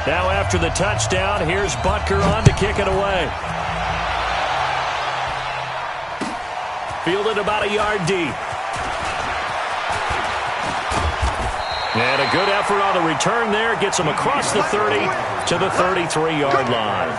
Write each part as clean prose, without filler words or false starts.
Now after the touchdown, here's Butker on to kick it away. Fielded about a yard deep. And a good effort on the return there. Gets him across the 30 to the 33-yard line.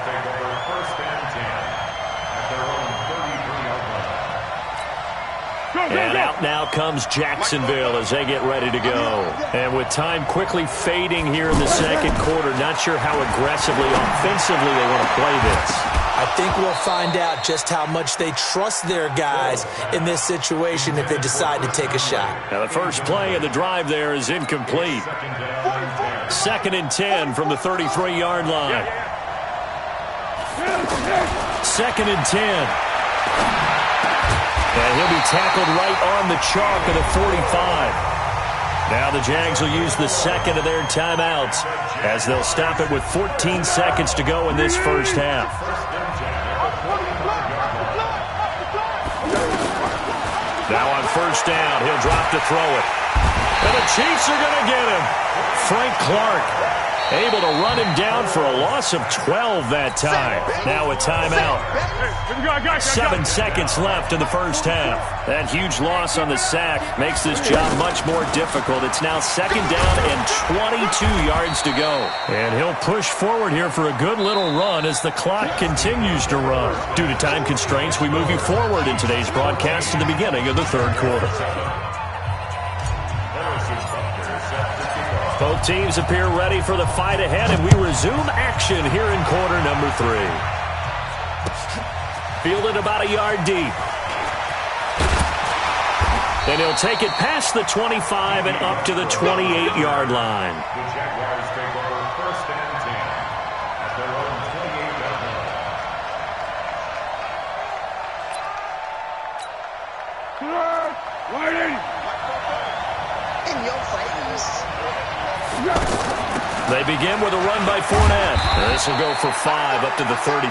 And out now comes Jacksonville as they get ready to go. And with time quickly fading here in the second quarter, not sure how aggressively, offensively they want to play this. I think we'll find out just how much they trust their guys in this situation if they decide to take a shot. Now the first play of the drive there is incomplete. 2nd and 10 from the 33-yard line. 2nd and 10. And he'll be tackled right on the chalk of the 45. Now the Jags will use the second of their timeouts as they'll stop it with 14 seconds to go in this first half. Now on first down, he'll drop to throw it. And the Chiefs are going to get him. Frank Clark able to run him down for a loss of 12 that time. Now a timeout. 7 seconds left in the first half. That huge loss on the sack makes this job much more difficult. It's now 2nd down and 22 yards to go. And he'll push forward here for a good little run as the clock continues to run. Due to time constraints, we move you forward in today's broadcast to the beginning of the third quarter. Both teams appear ready for the fight ahead, and we resume action here in quarter number 3. Fielded about a yard deep. And he'll take it past the 25 and up to the 28-yard line. The Jaguars take over 1st and 10 at their own 28-yard line. Waiting! In your face. They begin with a run by Fournette. This will go for 5 up to the 33.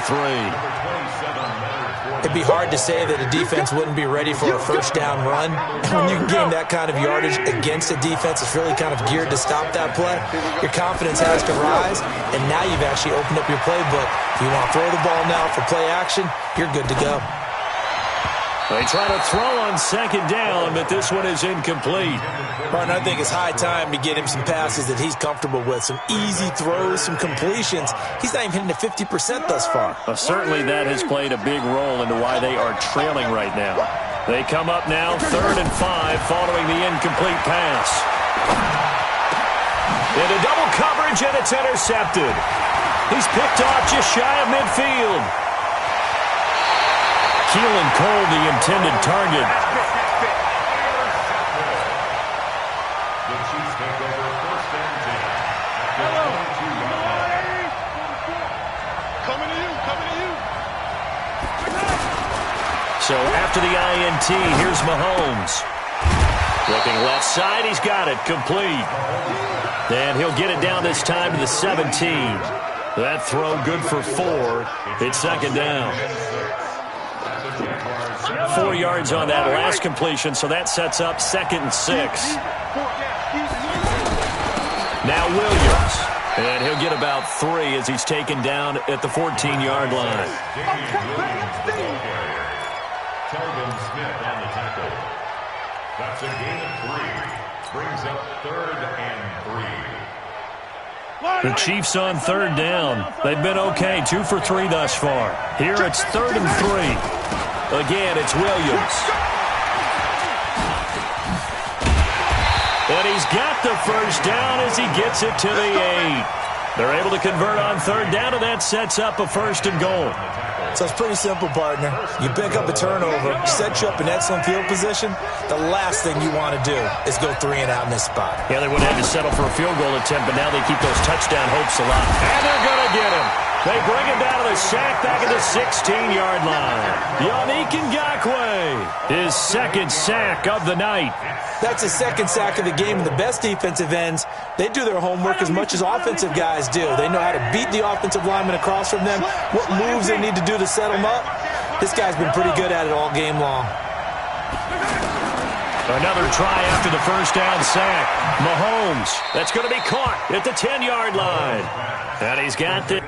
It'd be hard to say that a defense wouldn't be ready for a first down run. When you can gain that kind of yardage against a defense that's really kind of geared to stop that play, your confidence has to rise, and now you've actually opened up your playbook. If you want to throw the ball now for play action, you're good to go. They try to throw on 2nd down, but this one is incomplete. Martin, I think it's high time to get him some passes that he's comfortable with, some easy throws, some completions. He's not even hitting to 50% thus far. Well, certainly that has played a big role into why they are trailing right now. They come up now 3rd and 5 following the incomplete pass. Into double coverage, and it's intercepted. He's picked off just shy of midfield. Keelan Cole, the intended target. The Chiefs take over 1st and 10 at their 22-yard line. Coming to you. So after the INT, here's Mahomes. Looking left side, he's got it, complete. And he'll get it down this time to the 17. That throw good for 4. It's 2nd down. 4 yards on that last completion, so that sets up 2nd and 6. Now Williams, and he'll get about 3 as he's taken down at the 14-yard line. Telvin Smith on the tackle. That's a gain of 3. Brings up 3rd and 3. The Chiefs on 3rd down. They've been okay, 2 for 3 thus far. Here it's 3rd and 3. Again, it's Williams. And he's got the first down as he gets it to the 8. They're able to convert on 3rd down, and that sets up a 1st and goal. So it's pretty simple, partner. You pick up a turnover, set you up in excellent field position. The last thing you want to do is go 3 and out in this spot. Yeah, they would have to settle for a field goal attempt, but now they keep those touchdown hopes alive. And they're going to get him. They bring him down to the sack back at the 16-yard line. Yannick Ngakoue, his 2nd sack of the night. That's his 2nd sack of the game, and the best defensive ends, they do their homework as much as offensive guys do. They know how to beat the offensive lineman across from them, what moves they need to do to set them up. This guy's been pretty good at it all game long. Another try after the first down sack. Mahomes, that's going to be caught at the 10-yard line. And he's got the...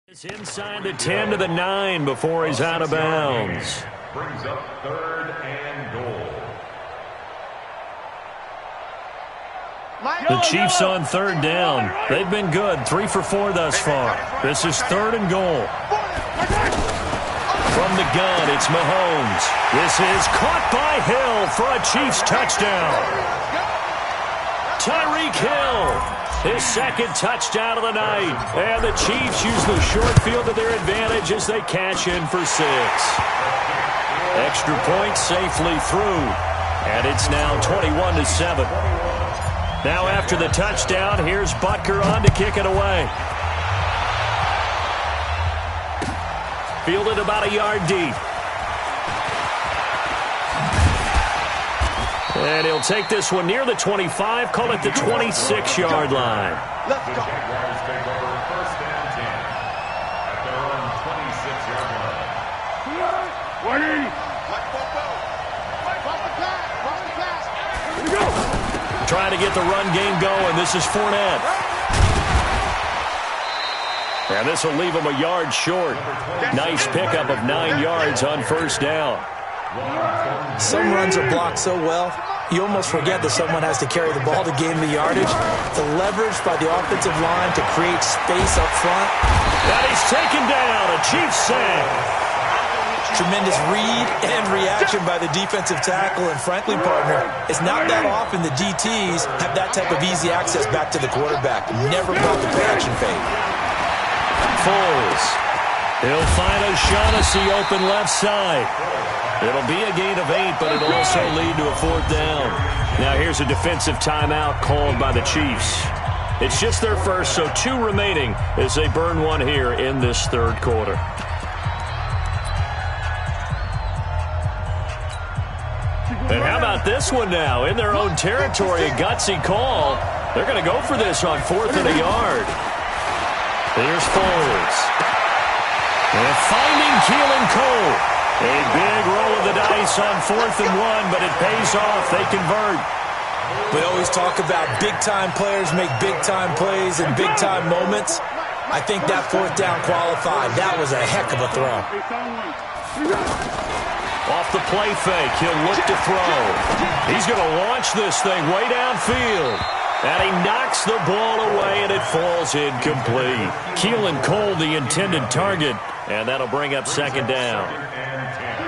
It's inside the 10 to the 9 before he's out of bounds. Brings up 3rd and goal. The Chiefs on 3rd down. They've been good, 3 for 4 thus far. This is 3rd and goal. From the gun, it's Mahomes. This is caught by Hill for a Chiefs touchdown. Tyreek Hill. His 2nd touchdown of the night. And the Chiefs use the short field to their advantage as they cash in for 6. Extra point safely through. And it's now 21-7. Now after the touchdown, here's Butker on to kick it away. Fielded about a yard deep. And he'll take this one near the 25, call it the 26-yard line. Let's go. The Jaguars take over 1st and 10 at their own 26-yard line. Trying to get the run game going. This is Fournette. And this will leave him a yard short. Nice pickup of 9 yards on 1st down. Some runs are blocked so well, you almost forget that someone has to carry the ball to gain the yardage. The leverage by the offensive line to create space up front. And he's taken down. A Chiefs sack. Tremendous read and reaction by the defensive tackle. And frankly, partner, it's not that often the DTs have that type of easy access back to the quarterback. Never brought the play-action fake. Foles. He'll find O'Shaughnessy open left side. It'll be a gain of 8, but it'll also lead to a 4th down. Now here's a defensive timeout called by the Chiefs. It's just their first, so 2 remaining as they burn one here in this 3rd quarter. And how about this one now? In their own territory, a gutsy call. They're going to go for this on 4th and a yard. Here's Foles. And finding Keelan Cole. A big roll of the dice on 4th and 1, but it pays off. They convert. We always talk about big-time players make big-time plays in big-time moments. I think that 4th down qualified. That was a heck of a throw. Off the play fake, he'll look to throw. He's going to launch this thing way downfield. And he knocks the ball away, and it falls incomplete. Keelan Cole, the intended target, and that'll bring up 2nd down.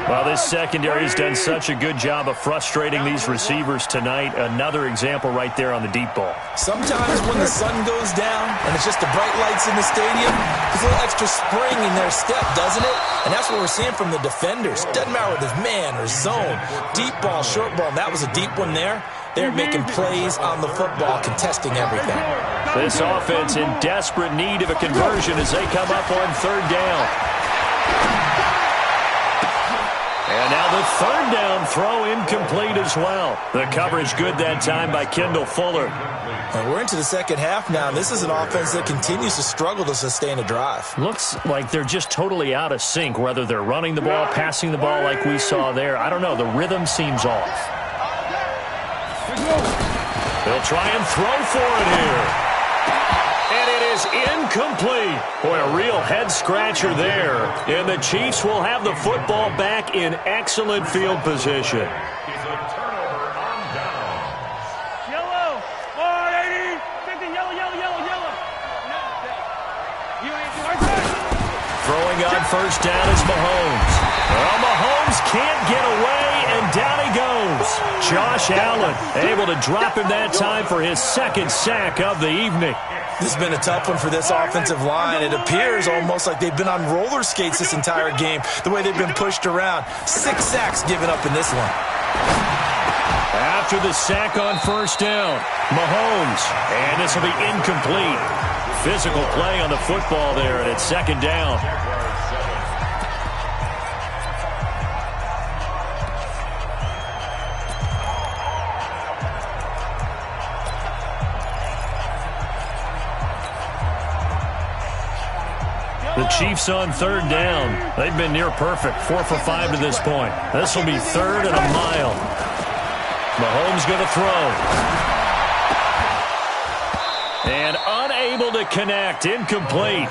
Well, this secondary has done such a good job of frustrating these receivers tonight. Another example right there on the deep ball. Sometimes when the sun goes down and it's just the bright lights in the stadium, there's a little extra spring in their step, doesn't it? And that's what we're seeing from the defenders. Doesn't matter whether it's man or zone, deep ball, short ball. And that was a deep one there. They're making plays on the football, contesting everything. This offense in desperate need of a conversion as they come up on 3rd down. And now the 3rd down throw incomplete as well. The coverage good that time by Kendall Fuller. And we're into the 2nd half now. This is an offense that continues to struggle to sustain a drive. Looks like they're just totally out of sync, whether they're running the ball, passing the ball like we saw there. I don't know. The rhythm seems off. They'll try and throw for it here. And it is incomplete. Boy, a real head-scratcher there. And the Chiefs will have the football back in excellent field position. Yellow. 480. 50. Yellow. Throwing on 1st down is Mahomes. Well, Mahomes can't get away, and down he goes. Josh Allen able to drop him that time for his 2nd sack of the evening. This has been a tough one for this offensive line. It appears almost like they've been on roller skates this entire game, the way they've been pushed around. 6 sacks given up in this one. After the sack on 1st down, Mahomes, and this will be incomplete. Physical play on the football there, and it's 2nd down. The Chiefs on 3rd down. They've been near perfect, 4 for 5 to this point. This will be 3rd and a mile. Mahomes going to throw. And unable to connect, incomplete.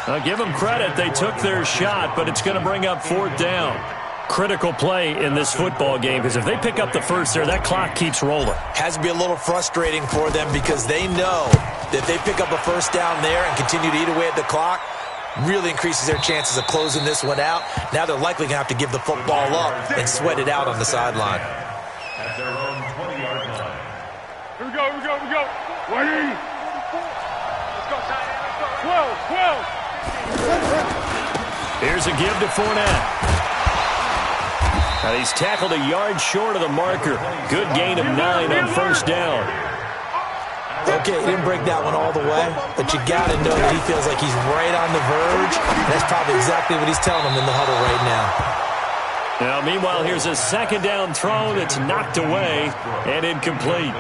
I'll give them credit, they took their shot, but it's going to bring up 4th down. Critical play in this football game, because if they pick up the first there, that clock keeps rolling. Has to be a little frustrating for them because they know that if they pick up a 1st down there and continue to eat away at the clock, really increases their chances of closing this one out. Now they're likely going to have to give the football up and sweat it out on the sideline. At their own 20-yard line. Here we go. 180. Let's go, tight end. 12. Here's a give to Fournette. Now he's tackled a yard short of the marker. Good gain of 9 on 1st down. Okay, he didn't break that one all the way, but you got to know that he feels like he's right on the verge, and that's probably exactly what he's telling him in the huddle right now. Now, meanwhile, here's a 2nd down throw that's knocked away and incomplete.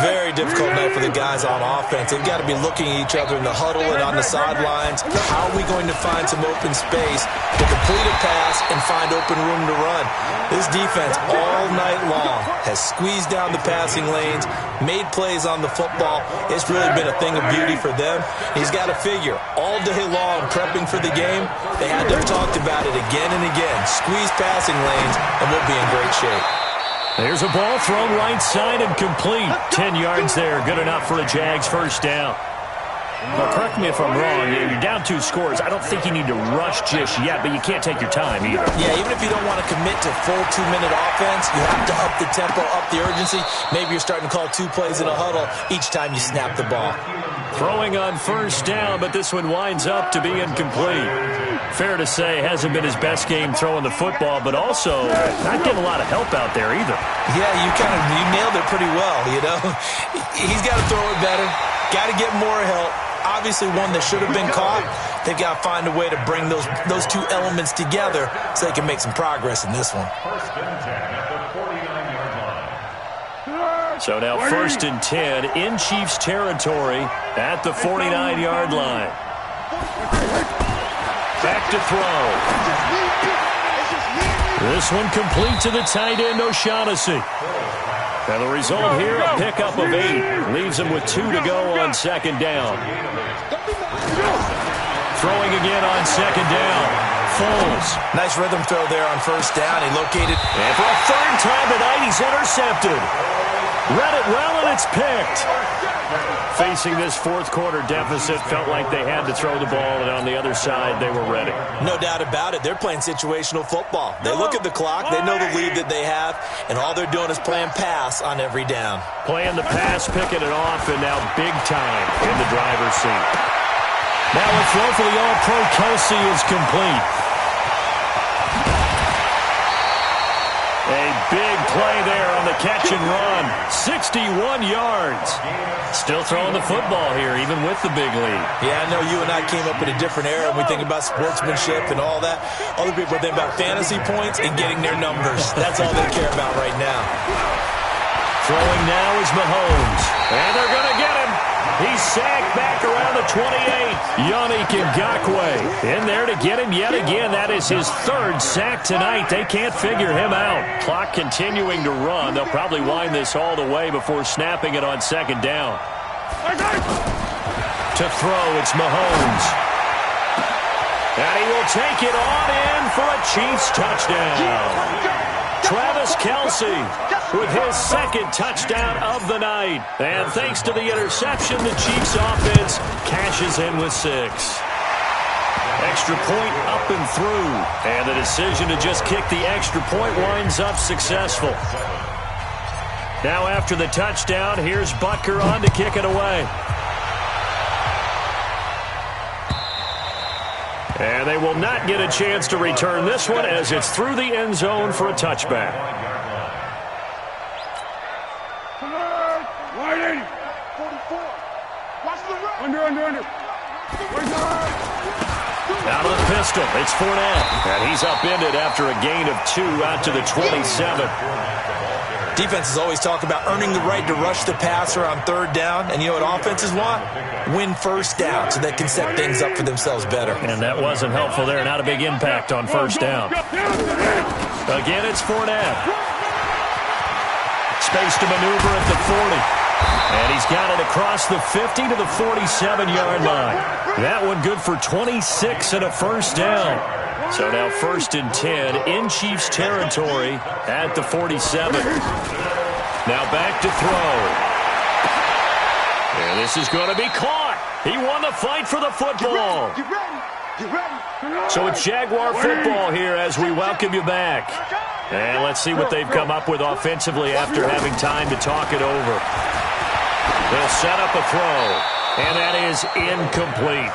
Very difficult night for the guys on offense. They've got to be looking at each other in the huddle and on the sidelines. How are we going to find some open space to complete a pass and find open room to run? This defense all night long has squeezed down the passing lanes, made plays on the football. It's really been a thing of beauty for them. He's got to figure all day long prepping for the game, they had to have talked about it again and again. Squeeze passing lanes and we'll be in great shape. There's a ball thrown right side and complete. 10 yards there, good enough for a Jags 1st down. Now, correct me if I'm wrong. You're down 2 scores. I don't think you need to rush just yet, but you can't take your time either. Yeah, even if you don't want to commit to full 2-minute offense, you have to up the tempo, up the urgency. Maybe you're starting to call 2 plays in a huddle each time you snap the ball. Throwing on 1st down, but this one winds up to be incomplete. Fair to say, hasn't been his best game throwing the football, but also not getting a lot of help out there either. Yeah, you nailed it pretty well, you know. He's got to throw it better, got to get more help. Obviously one that should have been caught. They've got to find a way to bring those 2 elements together so they can make some progress in this one. 1st and 10 at the 49 So now 1st and 10 in Chiefs territory at the 49-yard line. Back to throw. This one complete to the tight end, O'Shaughnessy. And the result here, a pickup of 8. Leaves him with 2 to go on 2nd down. Throwing again on 2nd down. Foles. Nice rhythm throw there on 1st down. He located. And for a 3rd time tonight, he's intercepted. Read it well, and it's picked. Facing this 4th quarter deficit, felt like they had to throw the ball, and on the other side, they were ready. No doubt about it. They're playing situational football. They look at the clock. They know the lead that they have, and all they're doing is playing pass on every down. Playing the pass, picking it off, and now big time in the driver's seat. Now a throw for the All-Pro Kelsey is complete. A big play there on the catch and run. 61 yards. Still throwing the football here, even with the big lead. Yeah, I know you and I came up in a different era, and we think about sportsmanship and all that. Other people think about fantasy points and getting their numbers. That's all they care about right now. Throwing now is Mahomes. And they're going to get him. He's sacked back around the 28. Yannick Ngakoue in there to get him yet again. That is his 3rd sack tonight. They can't figure him out. Clock continuing to run. They'll probably wind this all the way before snapping it on 2nd down. To throw, it's Mahomes. And he will take it on in for a Chiefs touchdown. Travis Kelce with his 2nd touchdown of the night. And thanks to the interception, the Chiefs offense cashes in with 6. Extra point up and through. And the decision to just kick the extra point winds up successful. Now after the touchdown, here's Butker on to kick it away. And they will not get a chance to return this one as it's through the end zone for a touchback. Under. Out of the pistol, it's Fournette. And he's upended after a gain of 2 out to the 27. Defenses always talk about earning the right to rush the passer on 3rd down. And you know what offenses want? Win 1st down so they can set things up for themselves better. And that wasn't helpful there. Not a big impact on 1st down. Again, it's Fournette. Space to maneuver at the 40. And he's got it across the 50 to the 47-yard line. That one good for 26 and a 1st down. So now 1st and 10 in Chiefs territory at the 47. Now back to throw. And this is going to be caught. He won the fight for the football. Get ready. So it's Jaguar football here as we welcome you back. And let's see what they've come up with offensively after having time to talk it over. They'll set up a throw, and that is incomplete.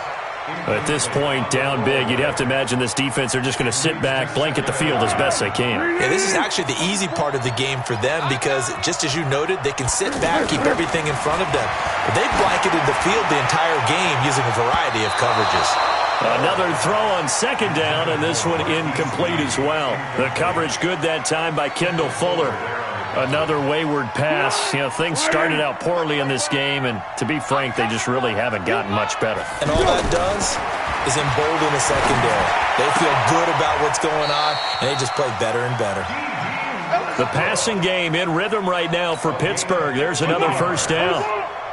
At this point, down big, you'd have to imagine this defense, they're just going to sit back, blanket the field as best they can. Yeah, this is actually the easy part of the game for them because, just as you noted, they can sit back, keep everything in front of them. But they've blanketed the field the entire game using a variety of coverages. Another throw on 2nd down, and this one incomplete as well. The coverage good that time by Kendall Fuller. Another wayward pass. You know, things started out poorly in this game, and to be frank, they just really haven't gotten much better. And all that does is embolden the secondary. They feel good about what's going on, and they just play better and better. The passing game in rhythm right now for Pittsburgh. There's another 1st down.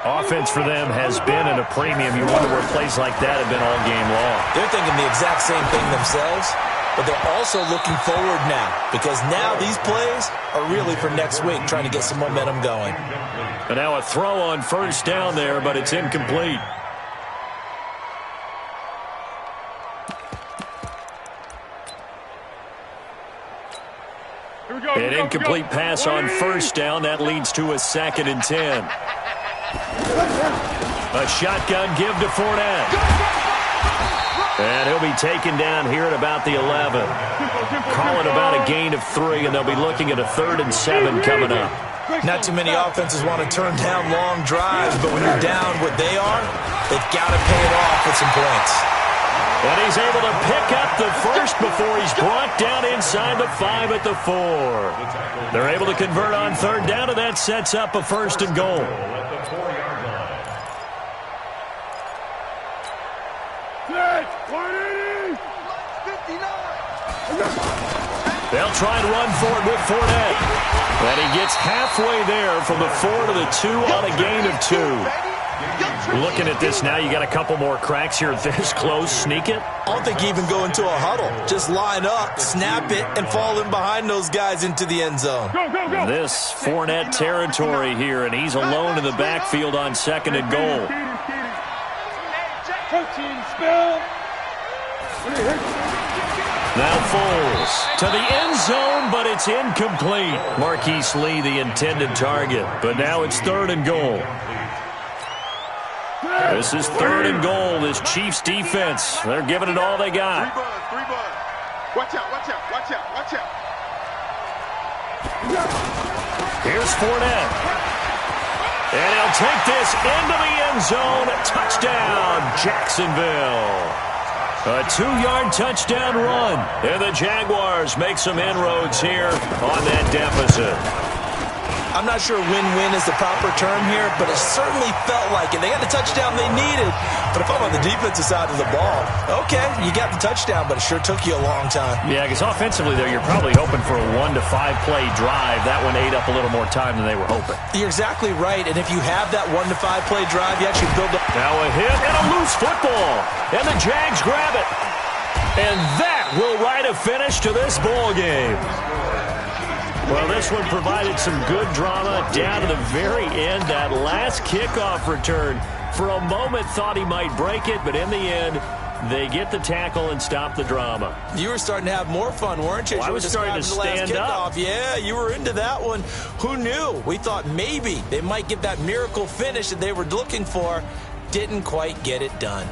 Offense for them has been at a premium. You wonder where plays like that have been all game long. They're thinking the exact same thing themselves, but they're also looking forward now because now these plays are really for next week, trying to get some momentum going. And now a throw on 1st down there, but it's incomplete. An incomplete pass on 1st down. That leads to a 2nd and 10. A shotgun give to Fournette. And he'll be taken down here at about the 11. Call it about a gain of 3, and they'll be looking at a 3rd and 7 coming up. Not too many offenses want to turn down long drives, but when you're down what they are, they've got to pay it off with some points. And he's able to pick up the first before he's brought down inside the 5 at the 4. They're able to convert on third down, and that sets up a first and goal. They'll try and run for it with Fournette. And he gets halfway there from the 4 to the 2 on a gain of 2. Looking at this now, you got a couple more cracks here this close. Sneak it? I don't think even go into a huddle. Just line up, snap it, and fall in behind those guys into the end zone. This Fournette territory here, and he's alone in the backfield on second and goal. Now Foles to the end zone, but it's incomplete. Marquise Lee, the intended target, but now it's third and goal. This is third and goal. This Chiefs defense, they're giving it all they got. Three bud. Watch out, watch out, watch out, watch out. Here's Fournette. And he'll take this into the end zone. Touchdown, Jacksonville. A 2-yard touchdown run. And the Jaguars make some inroads here on that deficit. I'm not sure win-win is the proper term here, but it certainly felt like it. They got the touchdown they needed, but if I'm on the defensive side of the ball, okay, you got the touchdown, but it sure took you a long time. Yeah, because offensively, though, you're probably hoping for a 1 to 5 play drive. That one ate up a little more time than they were hoping. You're exactly right, and if you have that 1 to 5 play drive, you actually build up. Now a hit and a loose football, and the Jags grab it. And that will write a finish to this ball game. Well, this one provided some good drama down to the very end. That last kickoff return, for a moment, thought he might break it, but in the end, they get the tackle and stop the drama. You were starting to have more fun, weren't you? Well, I was starting to stand up. Yeah, you were into that one. Who knew? We thought maybe they might get that miracle finish that they were looking for. Didn't quite get it done.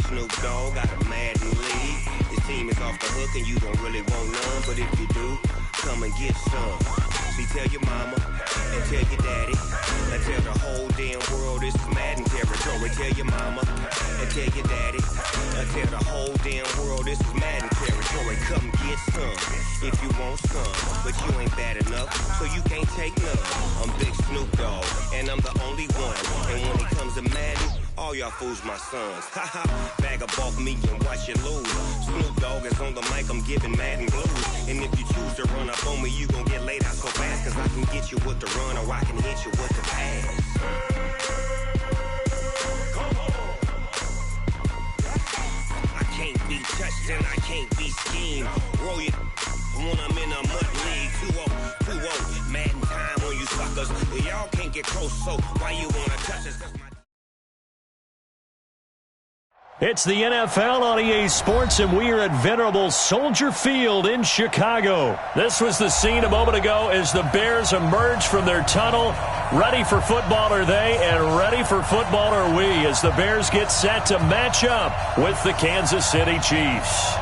Snoop Dogg, got a Madden league. This team is off the hook and you don't really want none, but if you do, come and get some. See, tell your mama and tell your daddy and tell the whole damn world this is Madden territory. Tell your mama and tell your daddy and tell the whole damn world this is Madden territory. Come get some if you want some, but you ain't bad enough, so you can't take none. I'm Big Snoop Dogg, and I'm the only one. And when it comes to Madden, all y'all fools my sons. Haha, bag up off me and watch you lose. Snoop Dogg is on the mic, I'm giving Madden blues. And if you choose to run up on me, you gon' get laid out so fast, cause I can get you with the run or I can hit you with the pass. I can't be touched and I can't be schemed. Roll you when I'm in a mud league. 2-0, Madden time on you suckers. Y'all can't get close, so why you wanna touch us? It's the NFL on EA Sports, and we are at venerable Soldier Field in Chicago. This was the scene a moment ago as the Bears emerged from their tunnel. Ready for football are they, and ready for football are we, as the Bears get set to match up with the Kansas City Chiefs.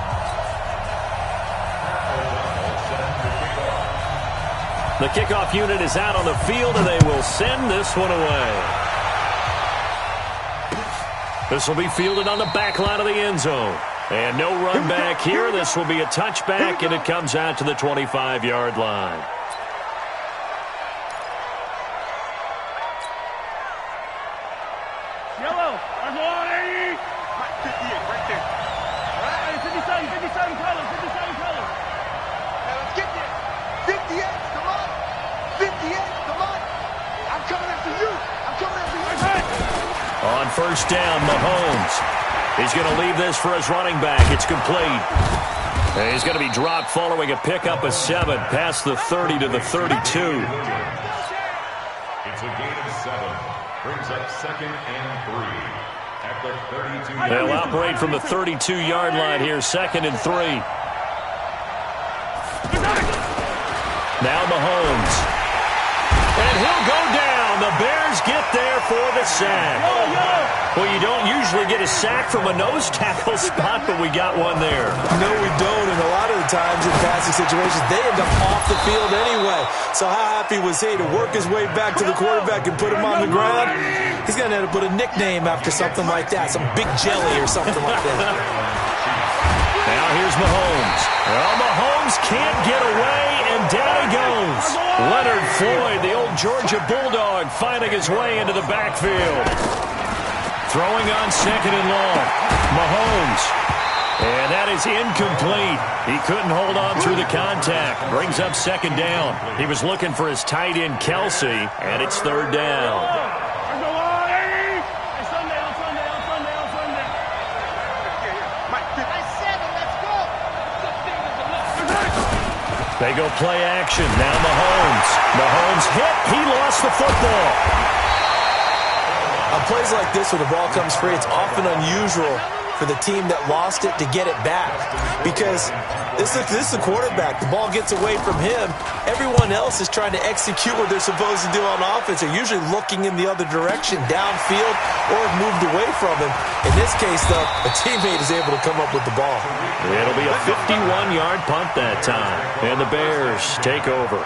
The kickoff unit is out on the field, and they will send this one away. This will be fielded on the back line of the end zone. And no run back here. This will be a touchback, and it comes out to the 25-yard line. Yellow. That's all they need. 58 right there. Right, 57 colors. 57 colors. Now let's get there. 58, come on. 58, come on. I'm coming after you. I'm coming after you. On first down, Mahomes. He's going to leave this for his running back. It's complete. And he's going to be dropped following a pickup of 7 past the 30 to the 32. It's a gain of 7. Brings up 2nd and 3 at the 32. They'll operate from the 32-yard line here, 2nd and 3. Now Mahomes. And he'll go down. The Bears get there for the sack. Well, you don't usually get a sack from a nose tackle spot, but we got one there. No, we don't, and a lot of the times in passing situations, they end up off the field anyway. So how happy was he to work his way back to the quarterback and put him on the ground? He's going to have to put a nickname after something like that, some Big Jelly or something like that. Now here's Mahomes. Well, Mahomes can't get away, and down he goes. Leonard Floyd, the old Georgia Bulldog, finding his way into the backfield. Throwing on 2nd and long. Mahomes. And that is incomplete. He couldn't hold on through the contact. Brings up 2nd down. He was looking for his tight end, Kelsey, and it's 3rd down. They go play action. Now Mahomes. Mahomes hit. He lost the football. On plays like this where the ball comes free, it's often unusual for the team that lost it to get it back. Because this is the quarterback. The ball gets away from him. Everyone else is trying to execute what they're supposed to do on offense. They're usually looking in the other direction, downfield, or have moved away from him. In this case, though, a teammate is able to come up with the ball. It'll be a 51-yard punt that time. And the Bears take over.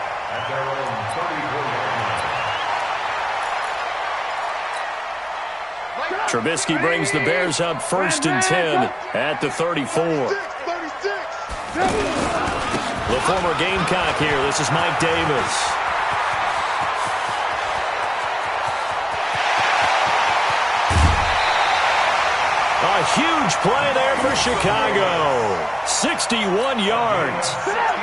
Trubisky brings the Bears up 1st and 10 at the 34. The former Gamecock here. This is Mike Davis. A huge play there for Chicago. 61 yards.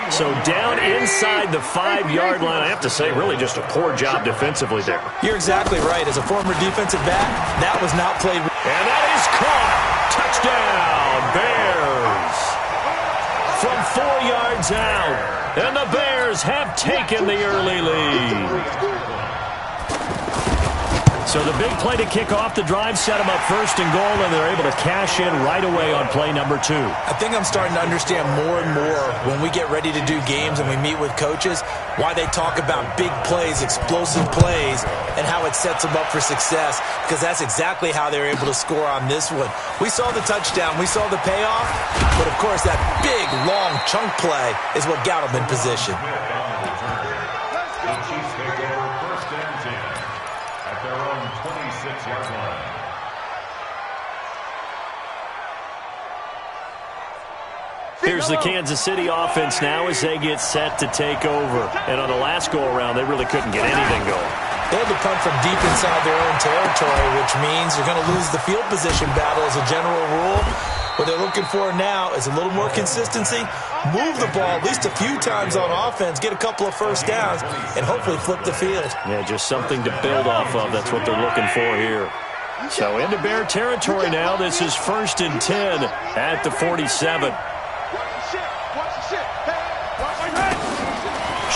So down inside the 5-yard line. I have to say, really just a poor job defensively there. You're exactly right. As a former defensive back, that was not played. And that is caught. Touchdown, Bears. From 4 yards out. And the Bears have taken the early lead. So So the big play to kick off the drive set them up first and goal, and they're able to cash in right away on play number 2. I think I'm starting to understand more and more when we get ready to do games and we meet with coaches why they talk about big plays, explosive plays, and how it sets them up for success, because that's exactly how they're able to score on this one. We saw the touchdown. We saw the payoff. But, of course, that big, long chunk play is what got them in position. The Chiefs take over first and 10 at their own 26-yard line. Here's the Kansas City offense now as they get set to take over. And on the last go-around, they really couldn't get anything going. They had to punt from deep inside their own territory, which means you're going to lose the field position battle as a general rule. What they're looking for now is a little more consistency, move the ball at least a few times on offense, get a couple of first downs, and hopefully flip the field. Yeah, just something to build off of. That's what they're looking for here. So into Bear territory now. This is 1st and 10 at the 47.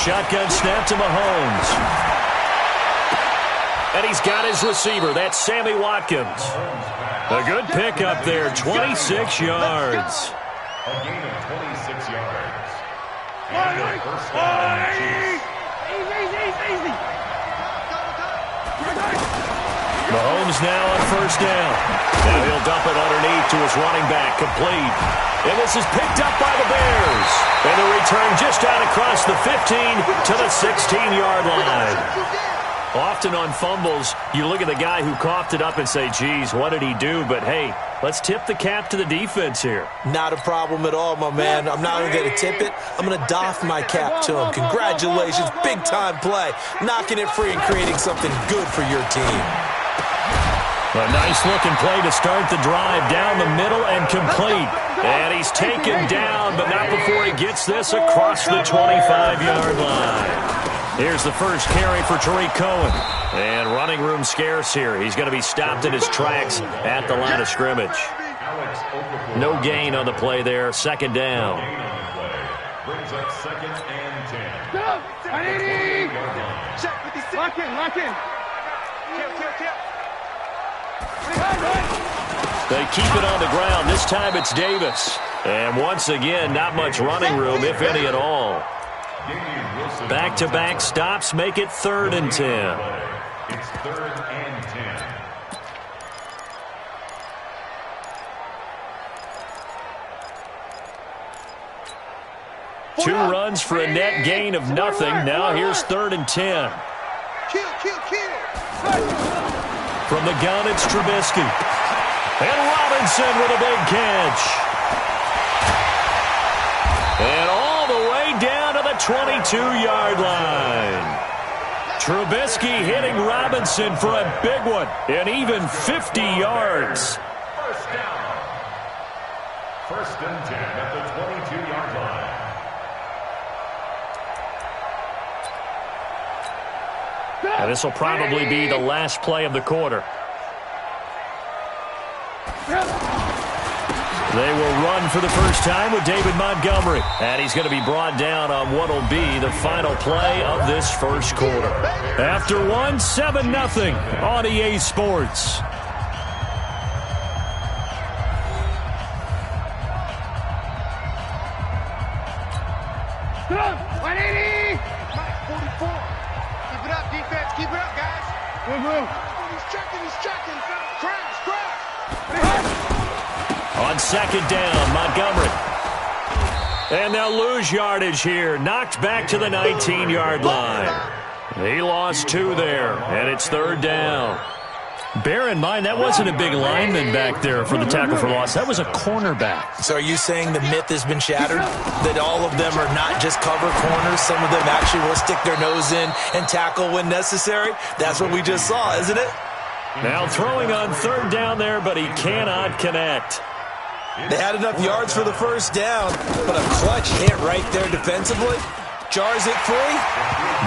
Shotgun snap to Mahomes. And he's got his receiver. That's Sammy Watkins. A good pick up there, 26 yards. A gain of 26 yards. And the first down. Easy. Mahomes now on first down. Now he'll dump it underneath to his running back, complete. And this is picked up by the Bears. And the return just out across the 15 to the 16-yard line. Often on fumbles, you look at the guy who coughed it up and say, geez, what did he do? But, hey, let's tip the cap to the defense here. Not a problem at all, my man. I'm not even going to tip it. I'm going to doff my cap to him. Congratulations, big-time play. Knocking it free and creating something good for your team. A nice-looking play to start the drive down the middle and complete. And he's taken down, but not before he gets this across the 25-yard line. Here's the first carry for Tariq Cohen. And running room scarce here. He's going to be stopped in his tracks at the line of scrimmage. No gain on the play there. Second down. Brings up 2nd and 10. Lock in. They keep it on the ground. This time it's Davis. And once again, not much running room, if any at all. Back-to-back stops make it 3rd and 10. It's 3rd and 10. 2 runs for a net gain of nothing. Now here's 3rd and 10. Kill. From the gun, it's Trubisky. And Robinson with a big catch. And all the way down to the 22-yard line. Trubisky hitting Robinson for a big one. And even 50 yards. First down. 1st and 10 at the 22-yard line. And this will probably be the last play of the quarter. They will run for the first time with David Montgomery. And he's going to be brought down on what will be the final play of this first quarter. After 7-0 on EA Sports. Keep it up, guys. He's checking. Crash. On 2nd down, Montgomery. And they'll lose yardage here. Knocked back to the 19-yard line. He lost 2 there, and it's 3rd down. Bear in mind, that wasn't a big lineman back there for the tackle for loss. That was a cornerback. So are you saying the myth has been shattered? That all of them are not just cover corners? Some of them actually will stick their nose in and tackle when necessary? That's what we just saw, isn't it? Now throwing on 3rd down there, but he cannot connect. They had enough yards for the first down, but a clutch hit right there defensively. Jars it free.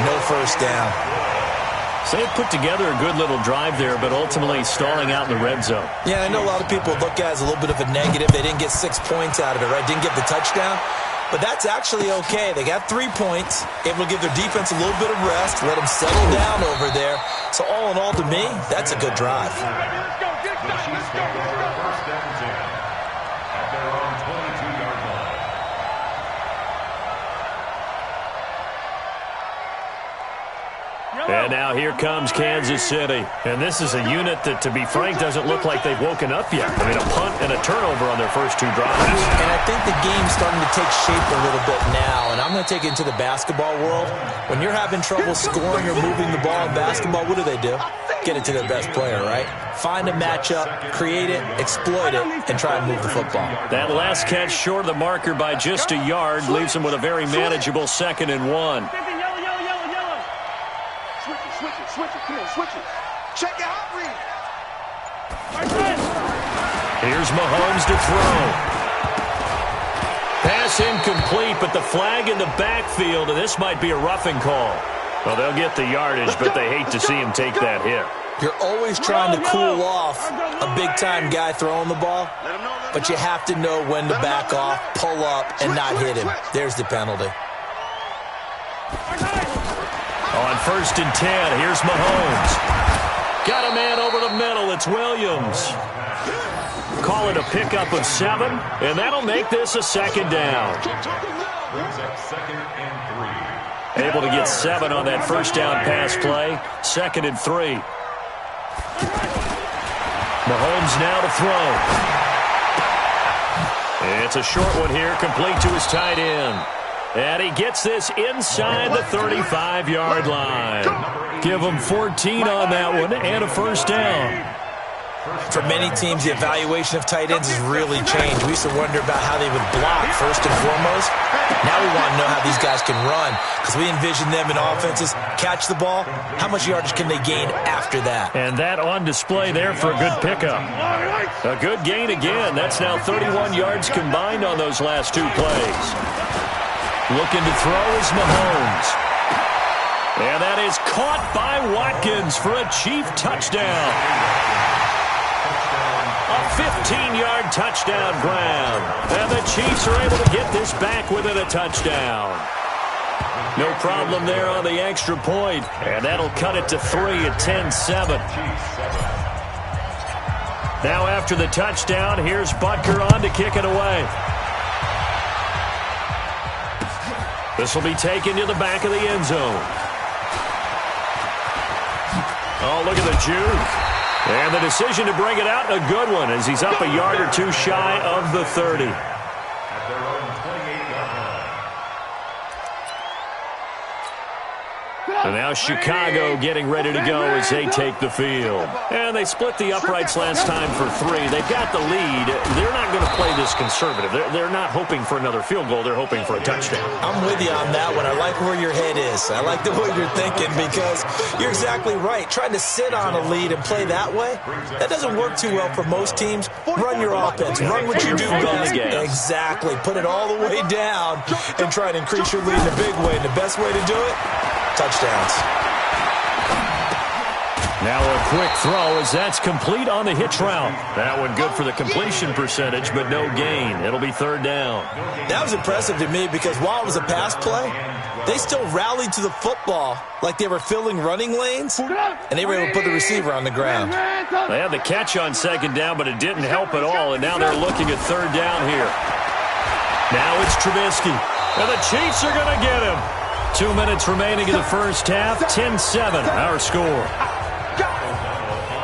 No first down. So they put together a good little drive there, but ultimately stalling out in the red zone. Yeah, I know a lot of people look at it as a little bit of a negative. They didn't get 6 points out of it, right? Didn't get the touchdown. but that's actually okay. They got 3 points, able to give their defense a little bit of rest, let them settle down over there. So all in all, to me, that's a good drive. The Chiefs take over first down 10 at their own 22-yard line. And now here comes Kansas City. And this is a unit that, to be frank, doesn't look like they've woken up yet. I mean, a punt and a turnover on their first 2 drives. And I think the game's starting to take shape a little bit now. And I'm going to take it into the basketball world. When you're having trouble scoring or moving the ball in basketball, what do? Get it to their best player, right? Find a matchup, create it, exploit it, and try and move the football. That last catch short of the marker by just a yard leaves them with a very manageable 2nd and 1. Switch it. Come on, switch it. Check it out, read. Here's Mahomes to throw. Pass incomplete, but the flag in the backfield, and this might be a roughing call. Well, they'll get the yardage, but they hate to see him take that hit. You're always trying to cool off a big-time guy throwing the ball, but you have to know when to back off, pull up, and not hit him. There's the penalty. On 1st and 10, here's Mahomes. Got a man over the middle. It's Williams. Call it a pickup of 7, and that'll make this a 2nd down. Able to get 7 on that first down pass play. 2nd and 3. Mahomes now to throw. It's a short one here, complete to his tight end. And he gets this inside the 35-yard line. Give him 14 on that one and a first down. For many teams, the evaluation of tight ends has really changed. We used to wonder about how they would block first and foremost. Now we want to know how these guys can run, because we envision them in offenses catch the ball. How much yardage can they gain after that? And that on display there for a good pickup. A good gain again. That's now 31 yards combined on those last 2 plays. Looking to throw is Mahomes. And that is caught by Watkins for a Chief touchdown. A 15-yard touchdown grab. And the Chiefs are able to get this back within a touchdown. No problem there on the extra point. And that'll cut it to 3 at 10-7. Now after the touchdown, here's Butker on to kick it away. This will be taken to the back of the end zone. Oh, look at the juke. And the decision to bring it out, a good one, as he's up a yard or 2 shy of the 30. At their own 28-yard line. And now Chicago getting ready to go as they take the field. And they split the uprights last time for 3. They've got the lead. They're not going to play this conservative. They're not hoping for another field goal. They're hoping for a touchdown. I'm with you on that one. I like where your head is. I like the way you're thinking, because you're exactly right. Trying to sit on a lead and play that way, that doesn't work too well for most teams. Run your offense. Run what you do best. Exactly. Put it all the way down and try to increase your lead in a big way. And the best way to do it, touchdowns. Now a quick throw as that's complete on the hitch route. That one good for the completion percentage, but no gain. It'll be 3rd down. That was impressive to me, because while it was a pass play, they still rallied to the football like they were filling running lanes, and they were able to put the receiver on the ground. They had the catch on 2nd down, but it didn't help at all, and now they're looking at 3rd down here. Now it's Trubisky, and the Chiefs are going to get him. 2 minutes remaining in the first half, 10-7, our score.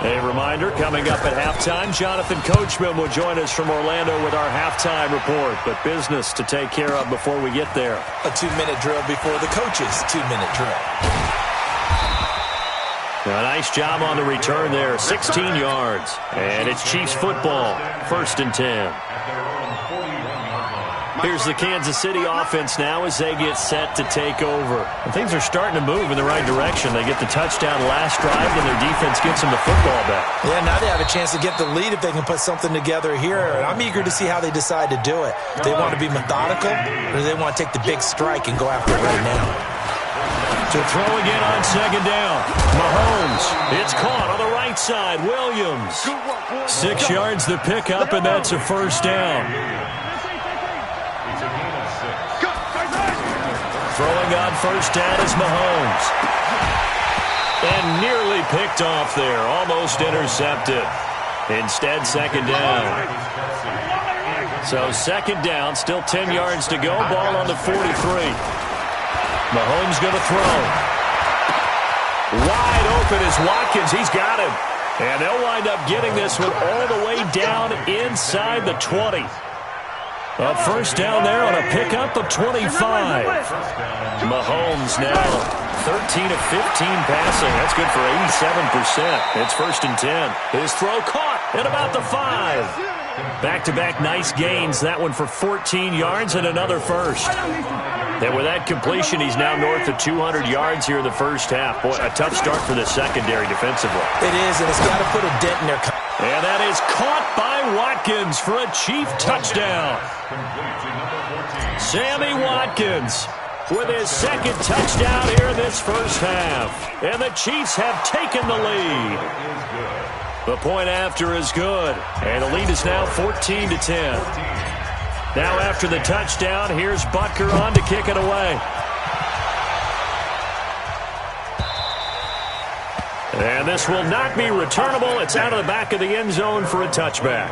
A reminder, coming up at halftime, Jonathan Coachman will join us from Orlando with our halftime report, but business to take care of before we get there. A 2-minute drill before the coach's 2-minute drill. A nice job on the return there, 16 yards. And it's Chiefs football, 1st and 10. Here's the Kansas City offense now as they get set to take over. And things are starting to move in the right direction. They get the touchdown last drive, and their defense gets them the football back. Yeah, now they have a chance to get the lead if they can put something together here. And I'm eager to see how they decide to do it. Do they want to be methodical, or do they want to take the big strike and go after it right now? To throw again on 2nd down. Mahomes. It's caught on the right side. Williams. 6 yards the pickup, and that's a 1st down. It's a gain of 6. first down is Mahomes. And nearly picked off there. Almost intercepted. Instead, second down. So second down, still 10 yards to go. Ball on the 43. Mahomes going to throw. Wide open is Watkins. He's got him. And they'll wind up getting this one all the way down inside the 20. A first down there on a pickup of 25. Mahomes now 13 of 15 passing. That's good for 87%. It's first and 10. His throw caught at about the 5. Back-to-back nice gains. That one for 14 yards and another first. And with that completion, he's now north of 200 yards here in the first half. Boy, a tough start for the secondary defensively. It is, and it's got to put a dent in their... And that is caught by Watkins for a Chief touchdown. Sammy Watkins with his second touchdown here in this first half. And the Chiefs have taken the lead. The point after is good. And the lead is now 14-10. Now after the touchdown, here's Butker on to kick it away. And this will not be returnable. It's out of the back of the end zone for a touchback.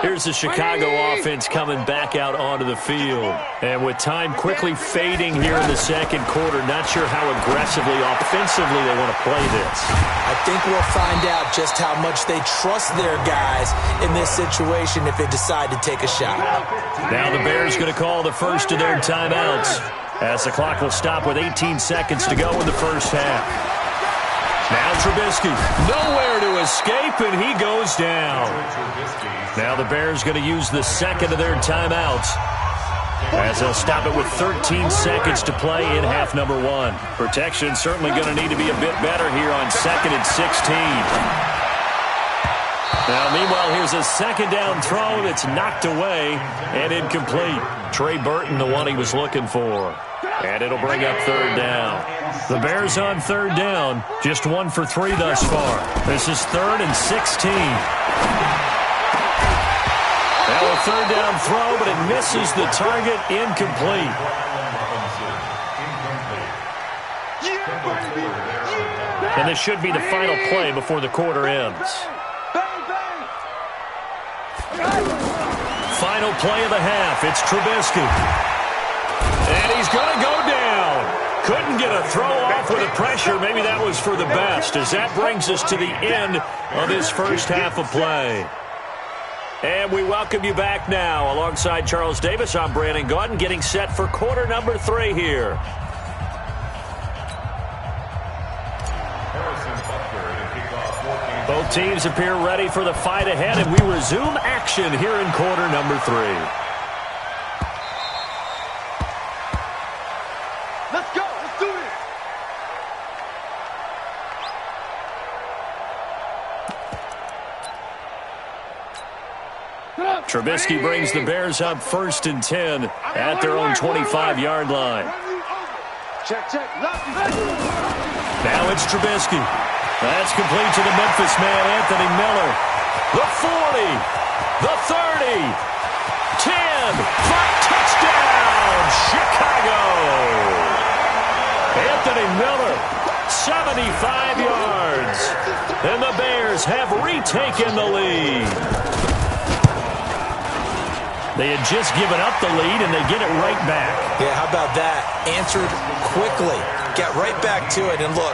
Here's the Chicago offense coming back out onto the field. And with time quickly fading here in the second quarter, not sure how aggressively, offensively they want to play this. I think we'll find out just how much they trust their guys in this situation if they decide to take a shot. Now the Bears going to call the first of their timeouts, as the clock will stop with 18 seconds to go in the first half. Now Trubisky, nowhere to escape, and he goes down. Now the Bears going to use the second of their timeouts, as they'll stop it with 13 seconds to play in half number 1. Protection certainly going to need to be a bit better here on 2nd and 16. Now, meanwhile, here's a second down throw that's knocked away and incomplete. Trey Burton, the one he was looking for. And it'll bring up third down. The Bears on third down, just 1 for 3 thus far. This is 3rd and 16. Now a third down throw, but it misses the target, incomplete. And this should be the final play before the quarter ends. Final play of the half. It's Trubisky. And he's going to go down. Couldn't get a throw off with the pressure. Maybe that was for the best, as that brings us to the end of this first half of play. And we welcome you back now. Alongside Charles Davis, I'm Brandon Gaudin, getting set for quarter number 3 here. Both teams appear ready for the fight ahead, and we resume action here in quarter number 3. Let's go. Let's do this. Trubisky brings the Bears up 1st and 10 at their own 25-yard line. Check, check. Now it's Trubisky. That's complete to the Memphis man, Anthony Miller. The 40, the 30, 10, 5, touchdown, Chicago. Anthony Miller, 75 yards. And the Bears have retaken the lead. They had just given up the lead, and they get it right back. Yeah, how about that? Answered quickly. Got right back to it, and look,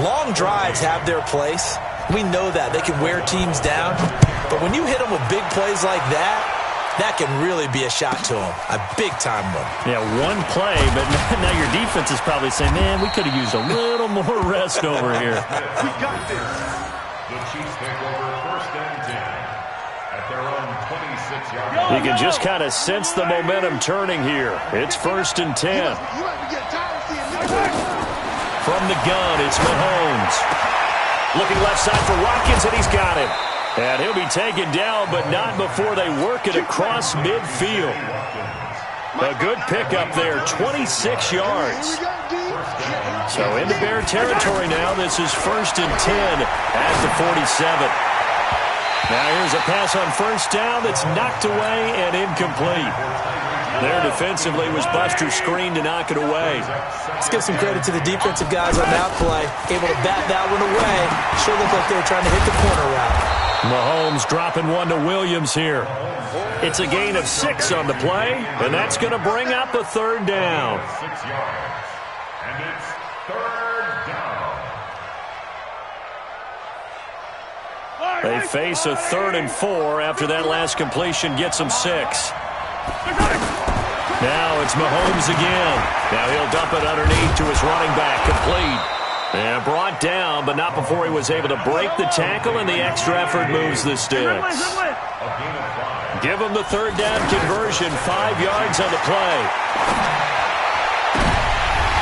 long drives have their place. We know that. They can wear teams down. But when you hit them with big plays like that, that can really be a shot to them. A big-time one. Yeah, one play, but now your defense is probably saying, man, we could have used a little more rest over here. We got this. The Chiefs take over 1st and 10 at their own 26-yard line. You can just kind of sense the momentum turning here. It's 1st and 10. From the gun, it's Mahomes. Looking left side for Watkins, and he's got him. And he'll be taken down, but not before they work it across midfield. A good pickup there, 26 yards. So into Bear territory now. This is 1st and 10 at the 47. Now here's a pass on 1st down that's knocked away and incomplete. There defensively was Buster's screen to knock it away. Let's give some credit to the defensive guys on that play. Able to bat that one away. Sure looked like they were trying to hit the corner route. Mahomes dropping one to Williams here. It's a gain of 6 on the play, and that's going to bring up the third down. 6 yards. And it's third down. They face a 3rd and 4 after that last completion gets them 6. Now it's Mahomes again. Now he'll dump it underneath to his running back, complete. And brought down, but not before he was able to break the tackle, and the extra effort moves the sticks. Give him the third down conversion, 5 yards on the play.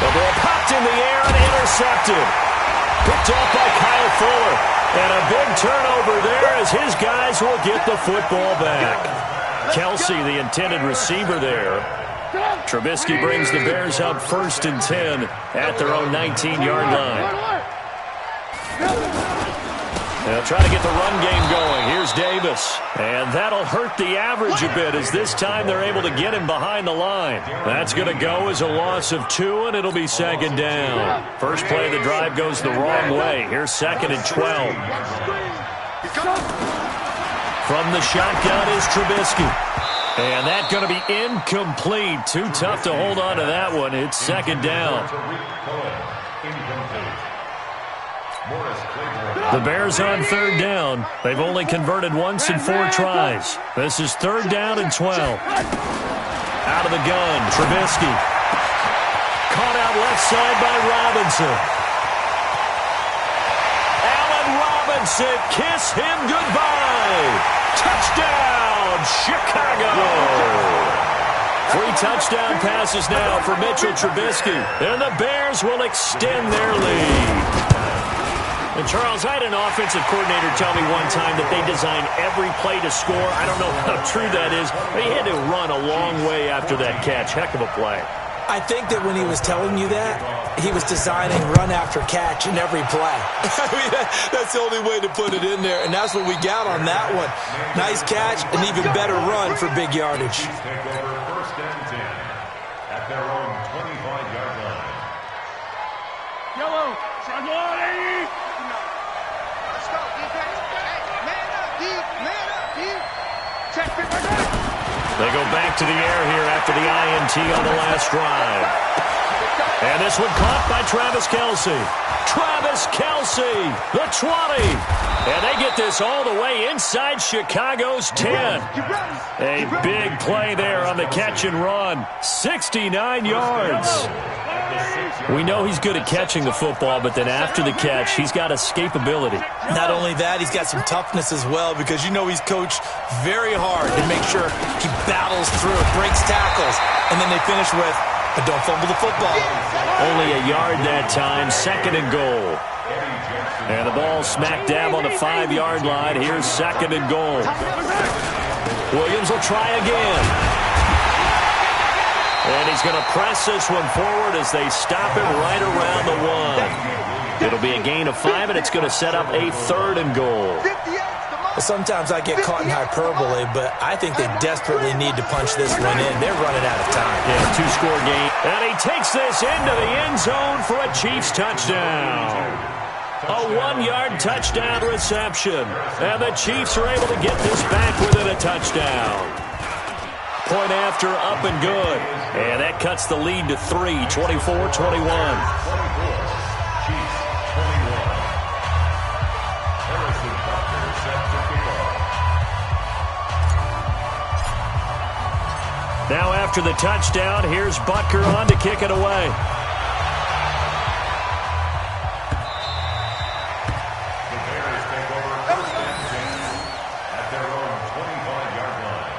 The ball popped in the air and intercepted. Picked off by Kyle Fuller. And a big turnover there as his guys will get the football back. Kelsey, the intended receiver there. Trubisky brings the Bears up 1st and 10 at their own 19-yard line. They'll try to get the run game going. Here's Davis. And that'll hurt the average a bit as this time they're able to get him behind the line. That's going to go as a loss of 2, and it'll be 2nd down. First play of the drive goes the wrong way. Here's 2nd and 12. From the shotgun is Trubisky. And that's going to be incomplete. Too tough to hold on to that one. It's 2nd down. The Bears on 3rd down. They've only converted once in 4 tries. This is 3rd down and 12. Out of the gun, Trubisky. Caught out left side by Robinson. Allen Robinson, kiss him goodbye. Touchdown, Chicago. 3 touchdown passes now for Mitchell Trubisky. And the Bears will extend their lead. And, Charles, I had an offensive coordinator tell me one time that they design every play to score. I don't know how true that is, but he had to run a long way after that catch. Heck of a play. I think that when he was telling you that, he was designing run after catch in every play. I mean, that's the only way to put it in there, and that's what we got on that one. Nice catch, an even better run for big yardage. Take over 1st and 10 at their own 25-yard line. Yellow. Let's go, defense. Hey, man up, D. Man up, D. Check it. They go back to the air here after the INT on the last drive. And this one caught by Travis Kelce. Travis Kelce, the 20. And they get this all the way inside Chicago's 10. A big play there on the catch and run. 69 yards. We know he's good at catching the football, but then after the catch, he's got escapability. Not only that, he's got some toughness as well, because you know he's coached very hard to make sure he battles through, breaks tackles, and then they finish with a don't fumble the football. Only a yard that time, 2nd and goal. And the ball smack dab on the 5-yard line. Here's 2nd and goal. Williams will try again. And he's going to press this one forward as they stop him right around the 1. It'll be a gain of 5, and it's going to set up a 3rd and goal. Sometimes I get caught in hyperbole, but I think they desperately need to punch this one in. They're running out of time. Yeah, 2-score game. And he takes this into the end zone for a Chiefs touchdown. A 1-yard touchdown reception. And the Chiefs are able to get this back within a touchdown. Point after, up and good. And that cuts the lead to 3, 24-21. Now after the touchdown, here's Butker on to kick it away. The Bears take over 1st and 10 at their own 25-yard line.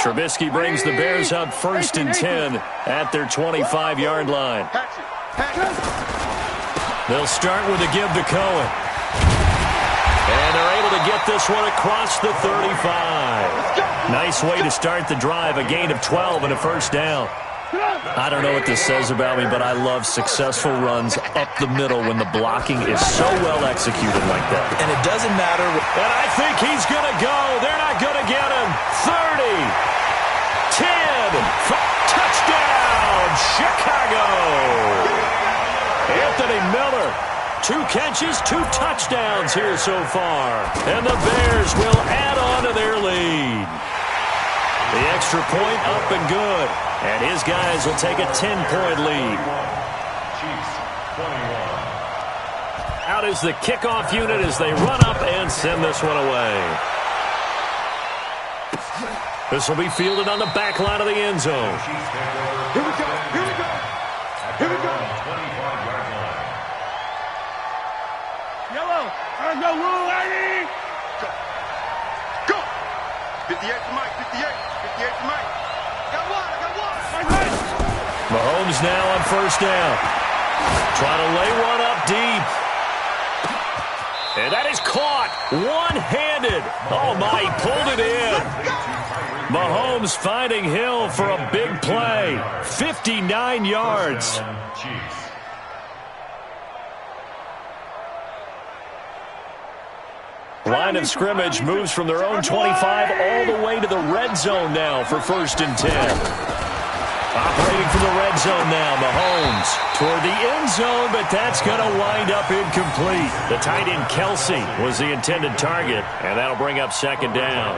Trubisky brings the Bears up 1st and 10 at their 25-yard line. They'll start with a give to Cohen. And they're able to get this one across the 35. Nice way to start the drive, a gain of 12 and a 1st down. I don't know what this says about me, but I love successful runs up the middle when the blocking is so well executed like that. And it doesn't matter. And I think he's going to go. They're not going to get him. 30, 10, touchdown, Chicago. Anthony Miller, 2 catches, 2 touchdowns here so far. And the Bears will add on to their lead. The extra point up and good. And his guys will take a 10-point lead. Chiefs 21. Out is the kickoff unit as they run up and send this one away. This will be fielded on the back line of the end zone. Here we go. Here we go. Here we go. 25-yard line. Yellow. Let's go, Rule 80. Go. 58 to Mike. 58. 58 to Mike. Got one. I got one. Mahomes now on first down. Trying to lay one up deep. And that is caught one-handed. Oh, my, he pulled it in. Mahomes finding Hill for a big play. 59 yards. Chiefs. Line of scrimmage moves from their own 25 all the way to the red zone now for 1st and 10. Operating from the red zone now, Mahomes toward the end zone, but that's going to wind up incomplete. The tight end Kelsey was the intended target, and that'll bring up 2nd down.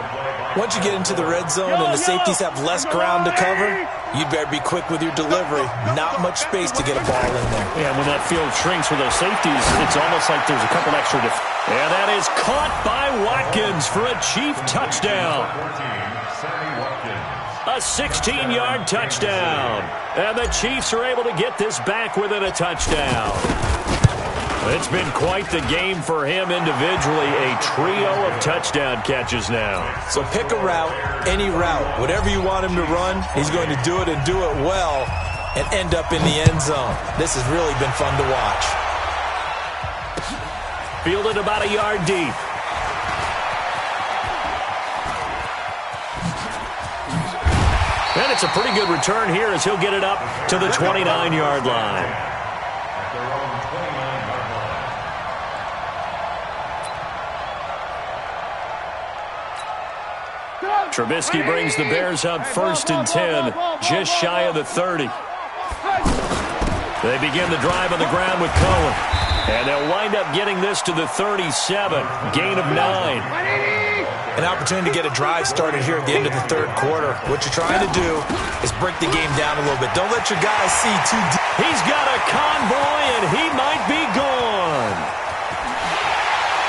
Once you get into the red zone and the safeties have less ground to cover, you'd better be quick with your delivery. Not much space to get a ball in there. Yeah, when that field shrinks with those safeties, it's almost like there's a couple extra. And that is caught by Watkins for a Chief touchdown. 14, Sammy Watkins. A 16-yard touchdown. And the Chiefs are able to get this back within a touchdown. It's been quite the game for him individually. A trio of touchdown catches now. So pick a route, any route. Whatever you want him to run, he's going to do it and do it well and end up in the end zone. This has really been fun to watch. Fielded about a yard deep. And it's a pretty good return here as he'll get it up to the 29-yard line. At their own 29-yard line. Trubisky brings the Bears up 1st and 10, just shy of the 30. They begin the drive on the ground with Cohen. And they'll wind up getting this to the 37, gain of 9. An opportunity to get a drive started here at the end of the 3rd quarter. What you're trying to do is break the game down a little bit. Don't let your guys see too deep. He's got a convoy, and he might be gone.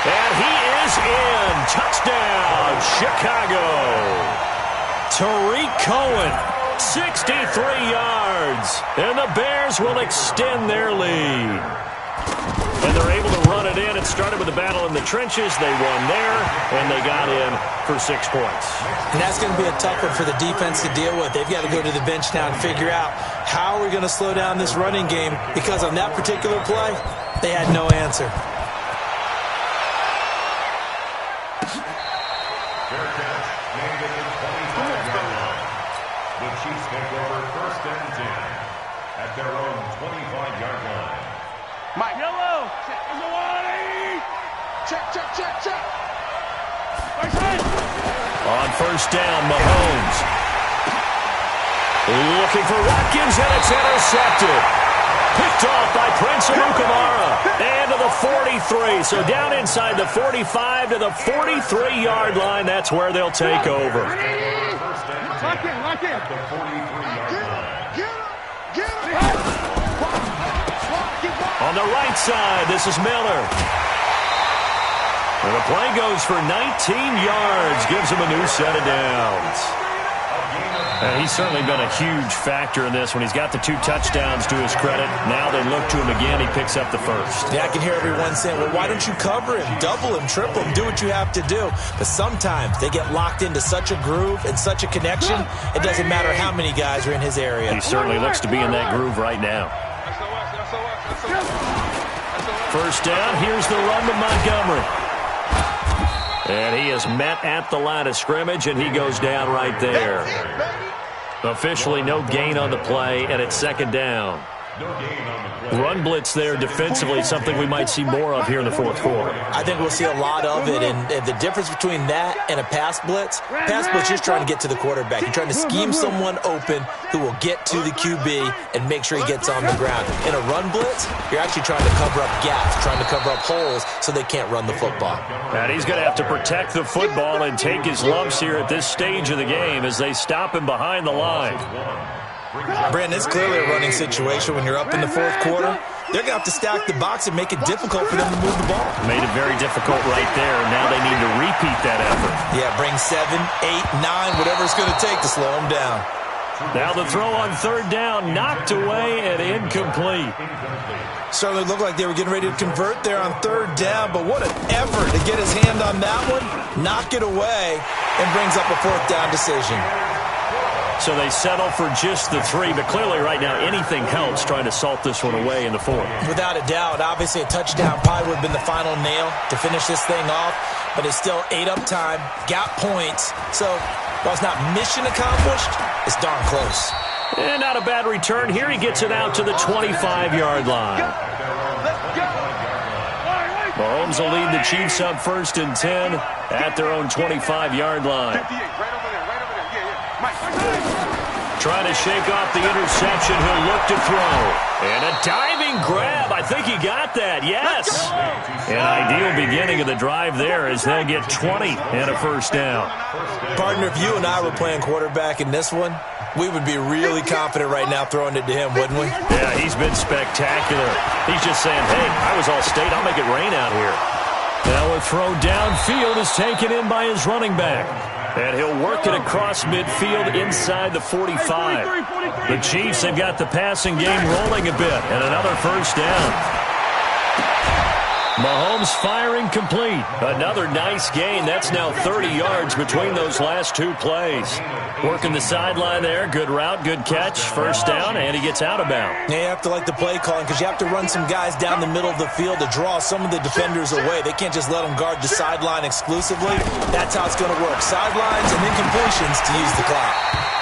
And he is in. Touchdown, Chicago. Tariq Cohen, 63 yards. And the Bears will extend their lead. And they're able to run it in. It started with a battle in the trenches. They won there, and they got in for 6 points. And that's going to be a tough one for the defense to deal with. They've got to go to the bench now and figure out how are we going to slow down this running game, because on that particular play, they had no answer. Fair catch made at the 25-yard line. The Chiefs take over 1st and 10 at their own 25-yard line. Mike. Yellow. Let's go, 80. Check, check, check, check. On first down, Mahomes. Looking for Watkins, and it's intercepted. Picked off by Prince Amukamara. And to the 43. So down inside the 45 to the 43-yard line. That's where they'll take over. Lock in, lock in. At the 43-yard line. Get him. On the right side, this is Miller. And the play goes for 19 yards. Gives him a new set of downs. And he's certainly been a huge factor in this when he's got the 2 touchdowns to his credit. Now they look to him again. He picks up the 1st. Yeah, I can hear everyone saying, well, why don't you cover him, double him, triple him, do what you have to do. But sometimes they get locked into such a groove and such a connection, it doesn't matter how many guys are in his area. He certainly looks to be in that groove right now. First down, here's the run to Montgomery. And he is met at the line of scrimmage, and he goes down right there. Officially no gain on the play, and it's second down. Run blitz there defensively, something we might see more of here in the fourth quarter. I think we'll see a lot of it, and the difference between that and a pass blitz is trying to get to the quarterback. You're trying to scheme someone open who will get to the QB and make sure he gets on the ground. In a run blitz, you're actually trying to cover up gaps, trying to cover up holes so they can't run the football. And he's going to have to protect the football and take his lumps here at this stage of the game as they stop him behind the line. Brandon, it's clearly a running situation when you're up in the fourth quarter. They're going to have to stack the box and make it difficult for them to move the ball. Made it very difficult right there. Now they need to repeat that effort. Yeah, bring 7, 8, 9, whatever it's going to take to slow them down. Now the throw on third down, knocked away and incomplete. Certainly looked like they were getting ready to convert there on third down, but what an effort to get his hand on that one, knock it away, and brings up a fourth down decision. So they settle for just the 3, but clearly right now anything helps trying to salt this one away in the fourth. Without a doubt, obviously a touchdown probably would have been the final nail to finish this thing off, but it's still 8 up time, got points, so while it's not mission accomplished, it's darn close. And not a bad return here. He gets it out to the 25-yard line. Mahomes will lead the Chiefs up 1st and 10 at their own 25-yard line. Trying to shake off the interception. He'll look to throw. And a diving grab. I think he got that. Yes. An ideal beginning of the drive there as they'll get 20 and a first down. Partner, if you and I were playing quarterback in this one, we would be really confident right now throwing it to him, wouldn't we? Yeah, he's been spectacular. He's just saying, hey, I was All-State. I'll make it rain out here. Now a throw downfield is taken in by his running back. And he'll work it across midfield inside the 45. The Chiefs have got the passing game rolling a bit. And another first down. Mahomes firing complete. Another nice gain. That's now 30 yards between those last 2 plays. Working the sideline there. Good route, good catch. First down, and he gets out of bounds. Yeah, you have to like the play calling because you have to run some guys down the middle of the field to draw some of the defenders away. They can't just let them guard the sideline exclusively. That's how it's going to work. Sidelines and incompletions to use the clock.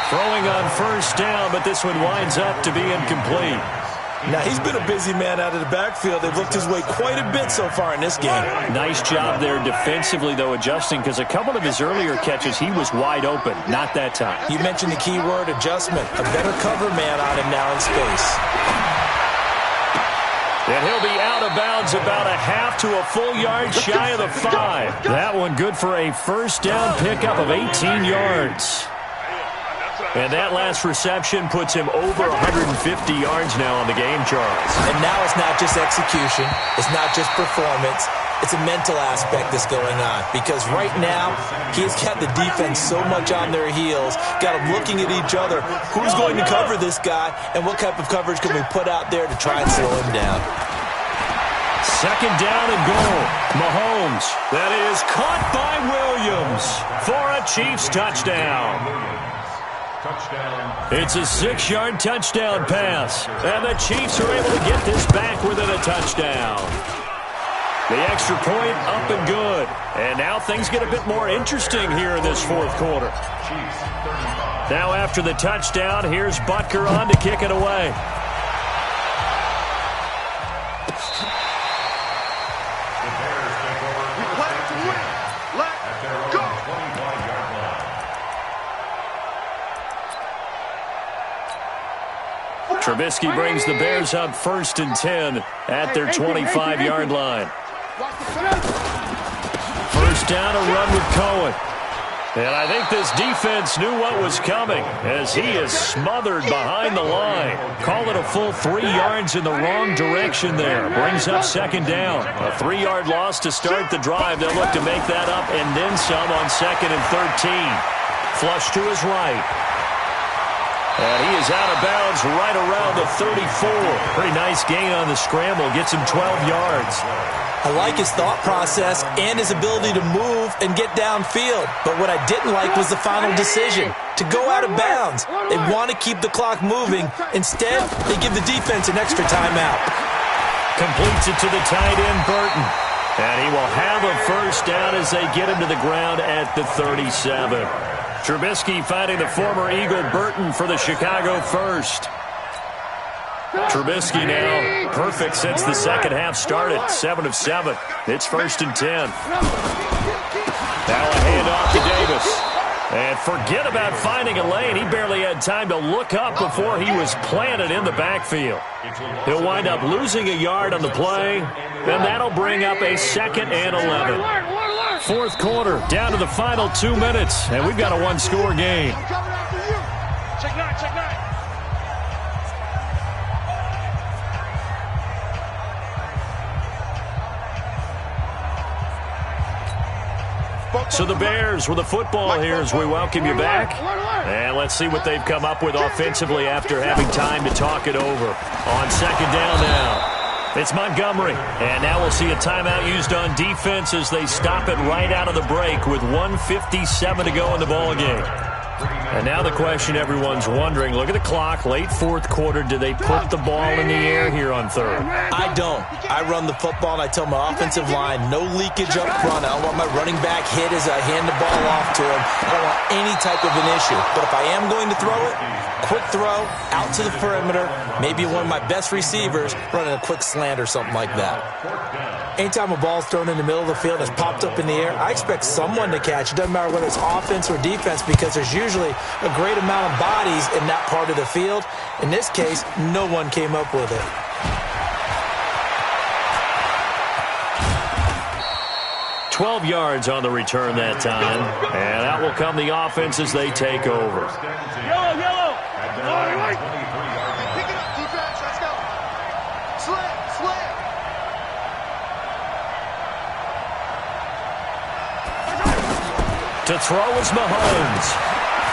Throwing on first down, but this one winds up to be incomplete. Now, he's been a busy man out of the backfield. They've looked his way quite a bit so far in this game. Nice job there defensively, though, adjusting, because a couple of his earlier catches, he was wide open. Not that time. You mentioned the key word, adjustment. A better cover man on him now in space. And he'll be out of bounds about a half to a full yard shy of the 5. That one good for a first down pickup of 18 yards. And that last reception puts him over 150 yards now on the game, Charles. And now it's not just execution. It's not just performance. It's a mental aspect that's going on. Because right now, he's got the defense so much on their heels, got them looking at each other. Who's going to cover this guy, and what type of coverage can we put out there to try and slow him down? Second down and goal. Mahomes. That is caught by Williams for a Chiefs touchdown. It's a 6-yard touchdown pass. And the Chiefs are able to get this back within a touchdown. The extra point up and good. And now things get a bit more interesting here in this fourth quarter. Now after the touchdown, here's Butker on to kick it away. Trubisky brings the Bears up 1st and 10 at their 25-yard line. First down, a run with Cohen. And I think this defense knew what was coming as he is smothered behind the line. Call it a full 3 yards in the wrong direction there. Brings up second down. A 3-yard loss to start the drive. They'll look to make that up and then some on 2nd and 13. Flush to his right. And he is out of bounds right around the 34. Pretty nice gain on the scramble. Gets him 12 yards. I like his thought process and his ability to move and get downfield. But what I didn't like was the final decision, to go out of bounds. They want to keep the clock moving. Instead, they give the defense an extra timeout. Completes it to the tight end, Burton. And he will have a first down as they get him to the ground at the 37. Trubisky finding the former Eagle Burton for the Chicago first. Trubisky now perfect since the second half started, 7 of 7. It's 1st and 10. Now a handoff to Davis. And forget about finding a lane. He barely had time to look up before he was planted in the backfield. He'll wind up losing a yard on the play, and that'll bring up a 2nd and 11. 4th quarter, down to the final 2 minutes, and we've got a one-score game. Check 9, check 9. So the Bears with the football here as we welcome you back. And let's see what they've come up with offensively after having time to talk it over. On 2nd down now. It's Montgomery. And now we'll see a timeout used on defense as they stop it right out of the break with 1:57 to go in the ballgame. And now the question everyone's wondering, look at the clock, late 4th quarter, do they put the ball in the air here on 3rd? I don't. I run the football, and I tell my offensive line, no leakage up front. I don't want my running back hit as I hand the ball off to him. I don't want any type of an issue. But if I am going to throw it, quick throw, out to the perimeter, maybe one of my best receivers running a quick slant or something like that. Anytime a ball's thrown in the middle of the field and it's popped up in the air, I expect someone to catch. It doesn't matter whether it's offense or defense because there's usually a great amount of bodies in that part of the field. In this case, no one came up with it. "12 yards on the return that time, and out will come the offense as they take over. Yellow, yellow. Pick it up, defense. Let's go. Slam, slam. To throw is Mahomes.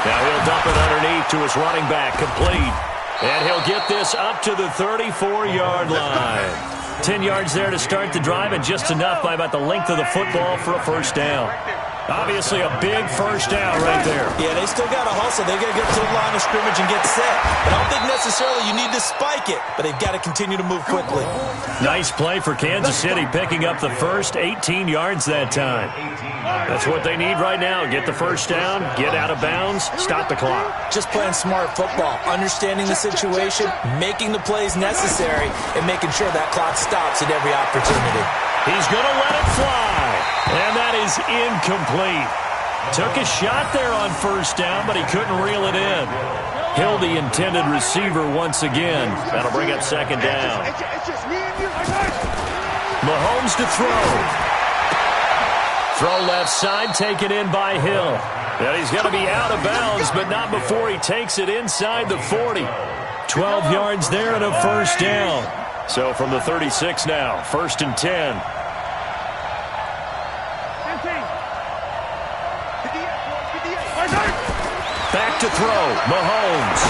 Now he'll dump it underneath to his running back, complete. And he'll get this up to the 34-yard line. 10 yards there to start the drive, and just enough by about the length of the football for a 1st down. Obviously a big 1st down right there. Yeah, they still got to hustle. They got to get to the line of scrimmage and get set. But I don't think necessarily you need to spike it, but they've got to continue to move quickly. Nice play for Kansas City, picking up the first 18 yards that time. That's what they need right now. Get the 1st down, get out of bounds, stop the clock. Just playing smart football, understanding the situation, making the plays necessary, and making sure that clock stops at every opportunity. He's going to let it fly, and that is incomplete. Took a shot there on 1st down, but he couldn't reel it in. Hill, the intended receiver once again. That'll bring up 2nd down. It's just me and you. Mahomes to throw. Throw left side, taken in by Hill. And he's going to be out of bounds, but not before he takes it inside the 40. 12 yards there and a 1st down. So from the 36 now, 1st and 10. 15. Back to throw, Mahomes.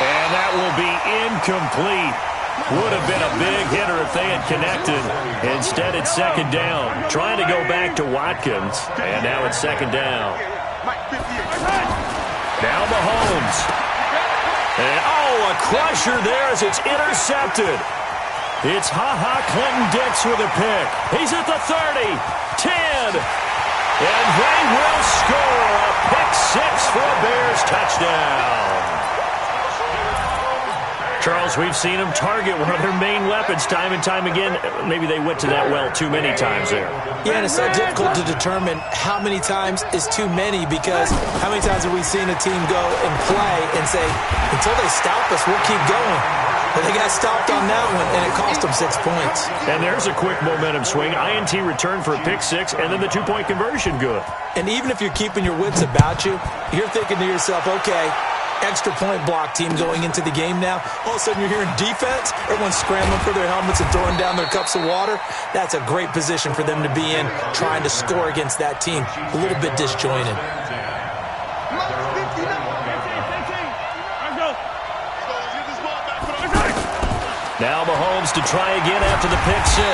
And that will be incomplete. Would have been a big hitter if they had connected. Instead, it's 2nd down. Trying to go back to Watkins. And now it's 2nd down. Now Mahomes. And, a crusher there as it's intercepted. It's Clinton-Dix with a pick. He's at the 30, 10, and they will score a pick 6 for a Bears touchdown. Charles, we've seen them target one of their main weapons time and time again. Maybe they went to that well too many times there. Yeah, and it's so difficult to determine how many times is too many because how many times have we seen a team go and play and say, until they stop us, we'll keep going. But they got stopped on that one, and it cost them 6 points. And there's a quick momentum swing. INT return for a pick 6, and then the 2-point conversion good. And even if you're keeping your wits about you, you're thinking to yourself, okay, extra point block team going into the game now. All of a sudden you're hearing defense. Everyone's scrambling for their helmets and throwing down their cups of water. That's a great position for them to be in, trying to score against that team. A little bit disjointed. Now Mahomes to try again after the pick 6.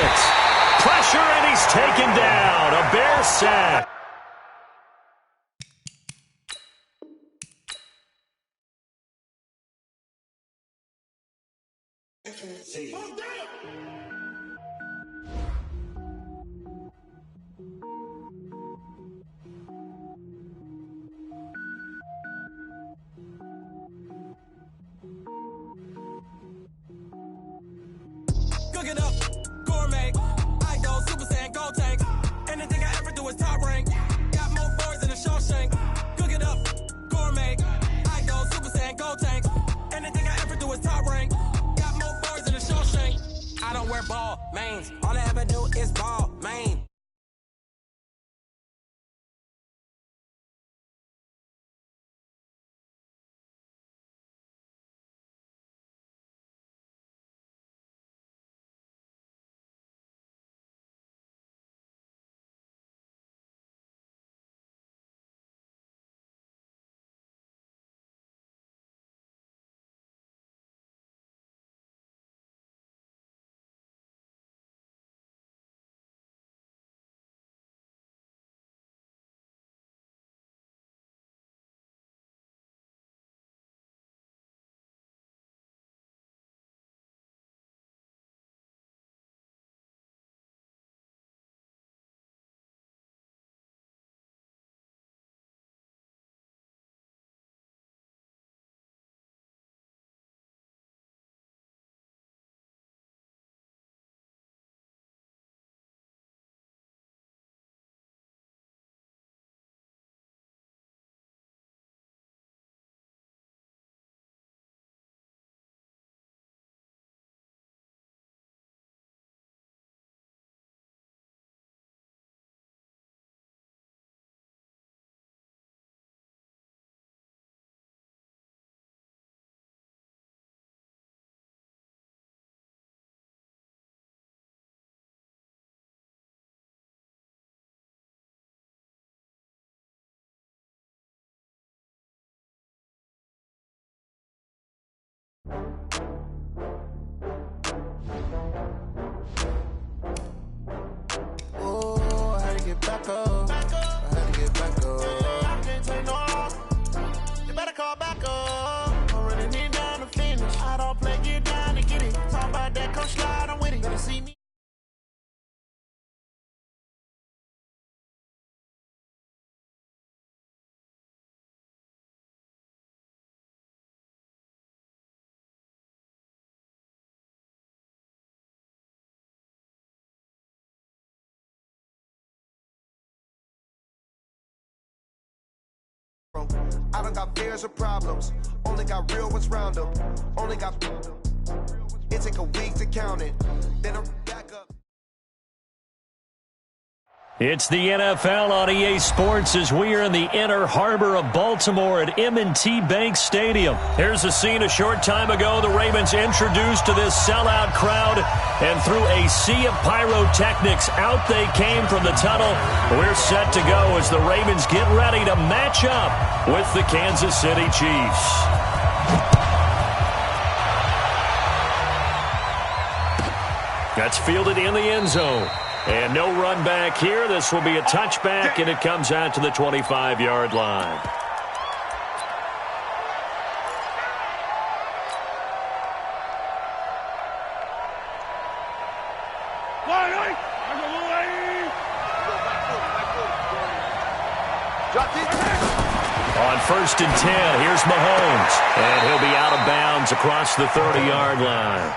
Pressure, and he's taken down. A Bears sack. don't wear ball mains. All I ever do is ball main. Oh, I had to get back up. I had to get back up. I can't take no loss. You better call back up. I'm running it down to finish. I don't play, get down to get it. Talk about that, come slide, I'm with it. Better see me. I done got fears or problems. Only got real ones round them. Only got. It take a week to count it. Then I'm back up. It's the NFL on EA Sports as we are in the inner harbor of Baltimore at M&T Bank Stadium. Here's a scene a short time ago. The Ravens introduced to this sellout crowd, and through a sea of pyrotechnics, out they came from the tunnel. We're set to go as the Ravens get ready to match up with the Kansas City Chiefs. That's fielded in the end zone. And no run back here. This will be a touchback, and it comes out to the 25-yard line. On 1st and 10, here's Mahomes. And he'll be out of bounds across the 30-yard line.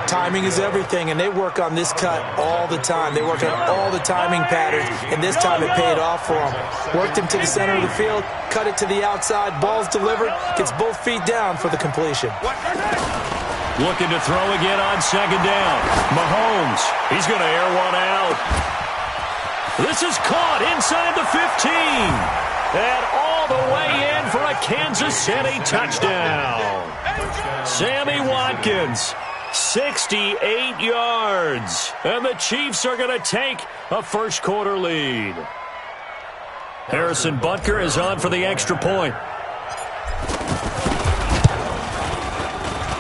Timing is everything, and they work on this cut all the time. They work on all the timing patterns, and this time it paid off for them. Worked him to the center of the field, cut it to the outside, ball's delivered, gets both feet down for the completion. Looking to throw again on 2nd down. Mahomes, he's going to air one out. This is caught inside the 15. And all the way in for a Kansas City touchdown. Sammy Watkins, 68 yards. And the Chiefs are going to take a first-quarter lead. Harrison Butker is on for the extra point.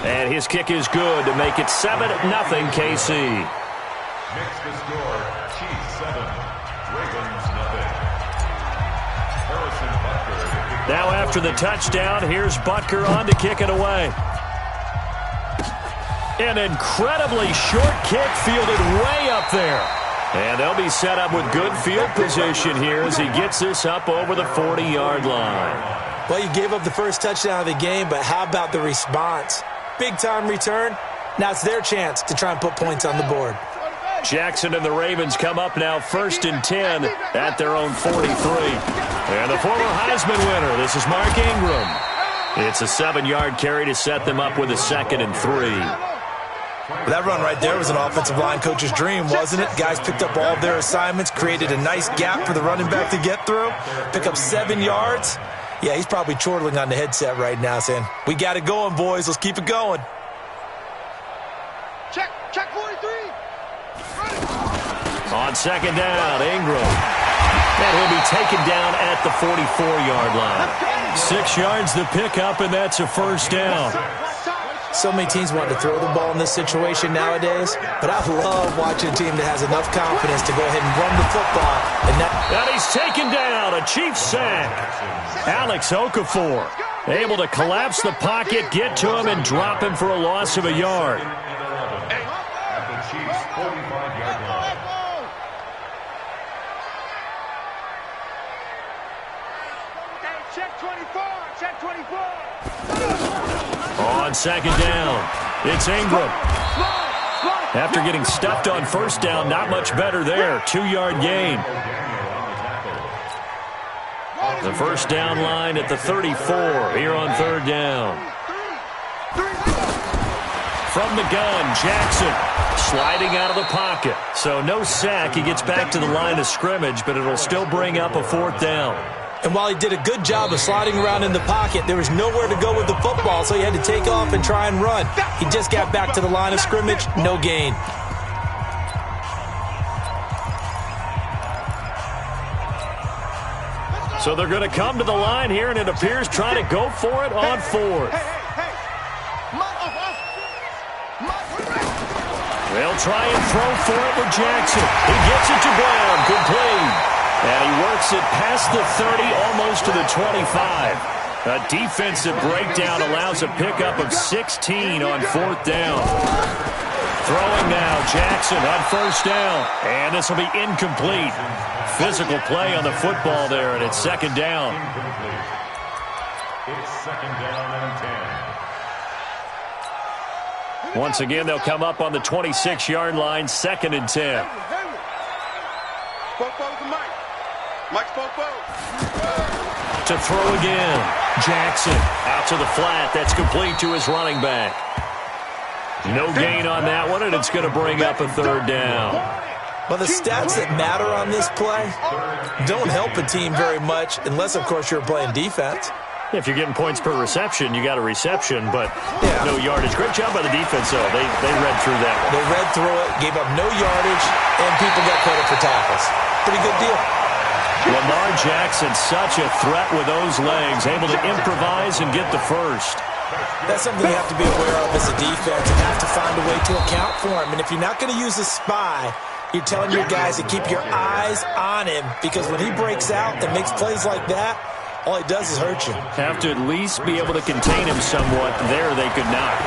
And his kick is good to make it 7-0 KC. Makes the score Chiefs 7, Ravens nothing. Harrison Butker. Now after the touchdown, here's Butker on to kick it away. An incredibly short kick fielded way up there. And they'll be set up with good field position here as he gets this up over the 40-yard line. Well, you gave up the first touchdown of the game, but how about the response? Big-time return. Now it's their chance to try and put points on the board. Jackson and the Ravens come up now 1st and 10 at their own 43. And the former Heisman winner, this is Mark Ingram. It's a 7-yard carry to set them up with a 2nd and 3. That run right there was an offensive line coach's dream, wasn't it? Guys picked up all of their assignments, created a nice gap for the running back to get through, pick up 7 yards. Yeah, he's probably chortling on the headset right now saying, we got it going, boys. Let's keep it going. Check 43. On second down, Ingram. And he'll be taken down at the 44-yard line. 6 yards the pickup, and that's a first down. So many teams want to throw the ball in this situation nowadays, but I love watching a team that has enough confidence to go ahead and run the football. And he's taken down, a Chiefs sack. Alex Okafor able to collapse the pocket, get to him, and drop him for a loss of a yard. At the Chiefs' 45-yard line. Check 24. Check 24. On second down, it's Ingram. After getting stuffed on first down, not much better there. 2-yard gain. The first down line at the 34 here on third down. From the gun, Jackson sliding out of the pocket. So no sack. He gets back to the line of scrimmage, but it'll still bring up a fourth down. And while he did a good job of sliding around in the pocket, there was nowhere to go with the football, so he had to take off and try and run. He just got back to the line of scrimmage, no gain. So they're going to come to the line here, and it appears trying to go for it on fourth. They'll try and throw for it with Jackson. He gets it to Brown, complete. And he works it past the 30, almost to the 25. A defensive breakdown allows a pickup of 16 on fourth down. Throwing now, Jackson on first down. And this will be incomplete. Physical play on the football there, and it's second down. It's second down and 10. Once again, they'll come up on the 26-yard line, second and 10. To throw again. Jackson out to the flat. That's complete to his running back. No gain on that one, and it's going to bring up a third down. Well, the stats that matter on this play don't help a team very much unless, of course, you're playing defense. If you're getting points per reception, you got a reception, but no yardage. Great job by the defense, though. They read through that one. They read through it, gave up no yardage, and people got credit for tackles. Pretty good deal. Lamar Jackson, such a threat with those legs, able to improvise and get the first. That's something you have to be aware of as a defense and have to find a way to account for him. And if you're not going to use a spy, you're telling your guys to keep your eyes on him, because when he breaks out and makes plays like that, all he does is hurt you. Have to at least be able to contain him somewhat. There they could not.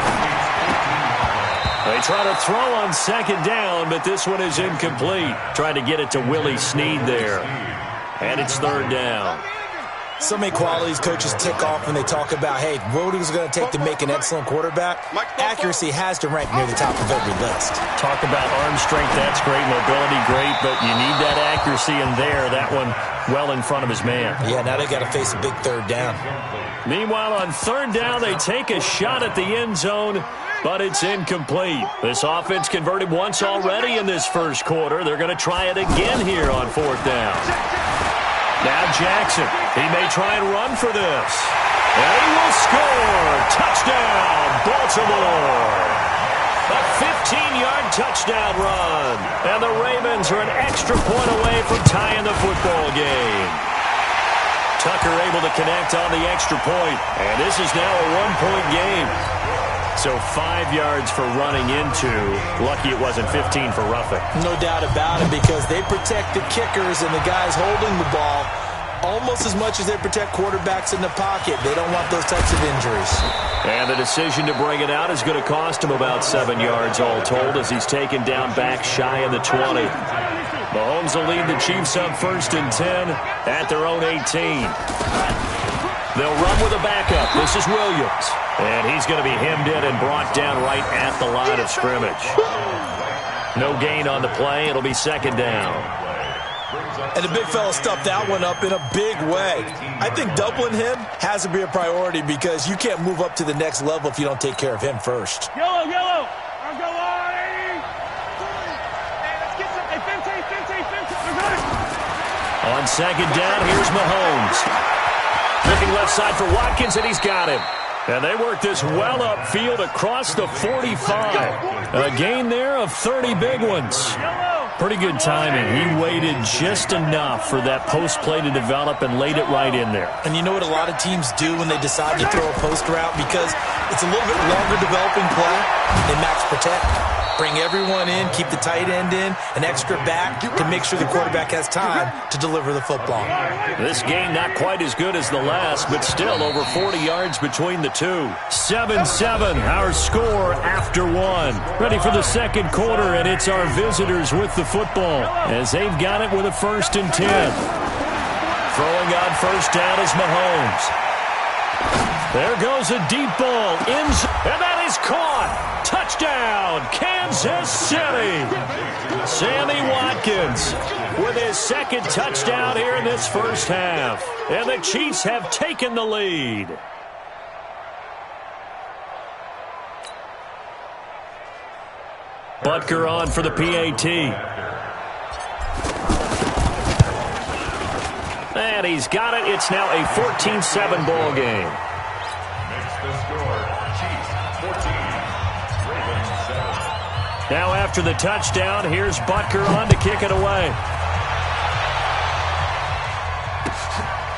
They try to throw on second down, but this one is incomplete. Trying to get it to Willie Snead there. And it's third down. So many qualities coaches tick off when they talk about, hey, what is it going to take to make an excellent quarterback? Accuracy has to rank near the top of every list. Talk about arm strength, that's great. Mobility, great. But you need that accuracy in there. That one well in front of his man. Yeah, now they got to face a big third down. Meanwhile, on third down, they take a shot at the end zone, but it's incomplete. This offense converted once already in this first quarter. They're going to try it again here on fourth down. Now Jackson, he may try and run for this. And he will score. Touchdown, Baltimore. A 15-yard touchdown run. And the Ravens are an extra point away from tying the football game. Tucker able to connect on the extra point. And this is now a one-point game. So 5 yards for running into. Lucky it wasn't 15 for roughing. No doubt about it, because they protect the kickers and the guys holding the ball almost as much as they protect quarterbacks in the pocket. They don't want those types of injuries. And the decision to bring it out is going to cost him about 7 yards all told, as he's taken down back shy of the 20. Mahomes will lead the Chiefs up first and 10 at their own 18. They'll run with a backup. This is Williams. And he's going to be hemmed in and brought down right at the line of scrimmage. No gain on the play. It'll be second down. And the big fella stuffed that one up in a big way. I think doubling him has to be a priority, because you can't move up to the next level if you don't take care of him first. Yellow. I'll go on. On second down, here's Mahomes. Looking left side for Watkins, and he's got him. And they work this well upfield across the 45. A gain there of 30 big ones. Pretty good timing. He waited just enough for that post play to develop and laid it right in there. And you know what a lot of teams do when they decide to throw a post route? Because it's a little bit longer developing play. They max protect. Bring everyone in, keep the tight end in, an extra back to make sure the quarterback has time to deliver the football. This game not quite as good as the last, but still over 40 yards between the two. 7-7, our score after one. Ready for the second quarter, and it's our visitors with the football as they've got it with a 1st and 10. Throwing on first down is Mahomes. There goes a deep ball, and that is caught. Touchdown, Kansas City. Sammy Watkins with his 2nd touchdown here in this first half. And the Chiefs have taken the lead. Butker on for the PAT. And he's got it. It's now a 14-7 ball game. Makes the score Chiefs 14, Ravens 7. Now after the touchdown, here's Butker on to kick it away.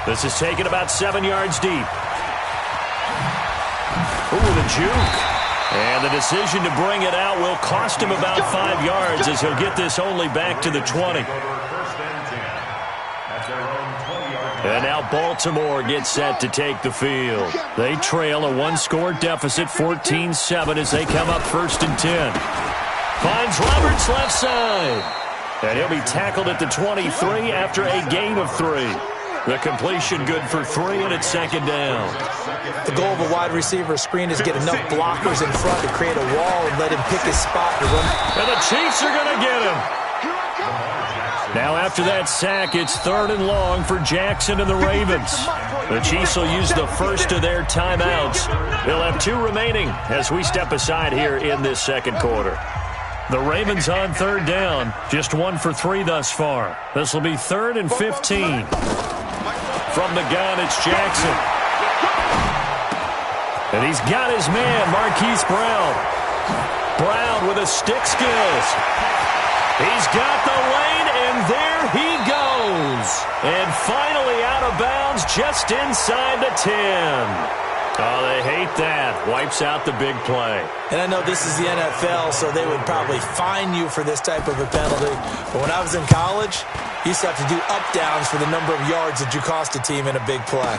This is taken about 7 yards deep. Ooh, the juke. And the decision to bring it out will cost him about 5 yards as he'll get this only back to the 20. And now Baltimore gets set to take the field. They trail a 1-score deficit, 14-7, as they come up 1st and 10. Finds Roberts left side. And he'll be tackled at the 23 after a gain of 3. The completion good for 3, and it's 2nd down. The goal of a wide receiver screen is to get enough blockers in front to create a wall and let him pick his spot to run. And the Chiefs are going to get him. Now after that sack, it's 3rd and long for Jackson and the Ravens. The Chiefs will use the first of their timeouts. They'll have 2 remaining as we step aside here in this second quarter. The Ravens on 3rd down, just 1 for 3 thus far. This will be 3rd and 15. From the gun, it's Jackson. And he's got his man, Marquise Brown. Brown with his stick skills. He's got the lane, and there he goes. And finally out of bounds just inside the 10. Oh, they hate that. Wipes out the big play. And I know this is the NFL, so they would probably fine you for this type of a penalty. But when I was in college, you used to have to do up-downs for the number of yards that you cost a team in a big play.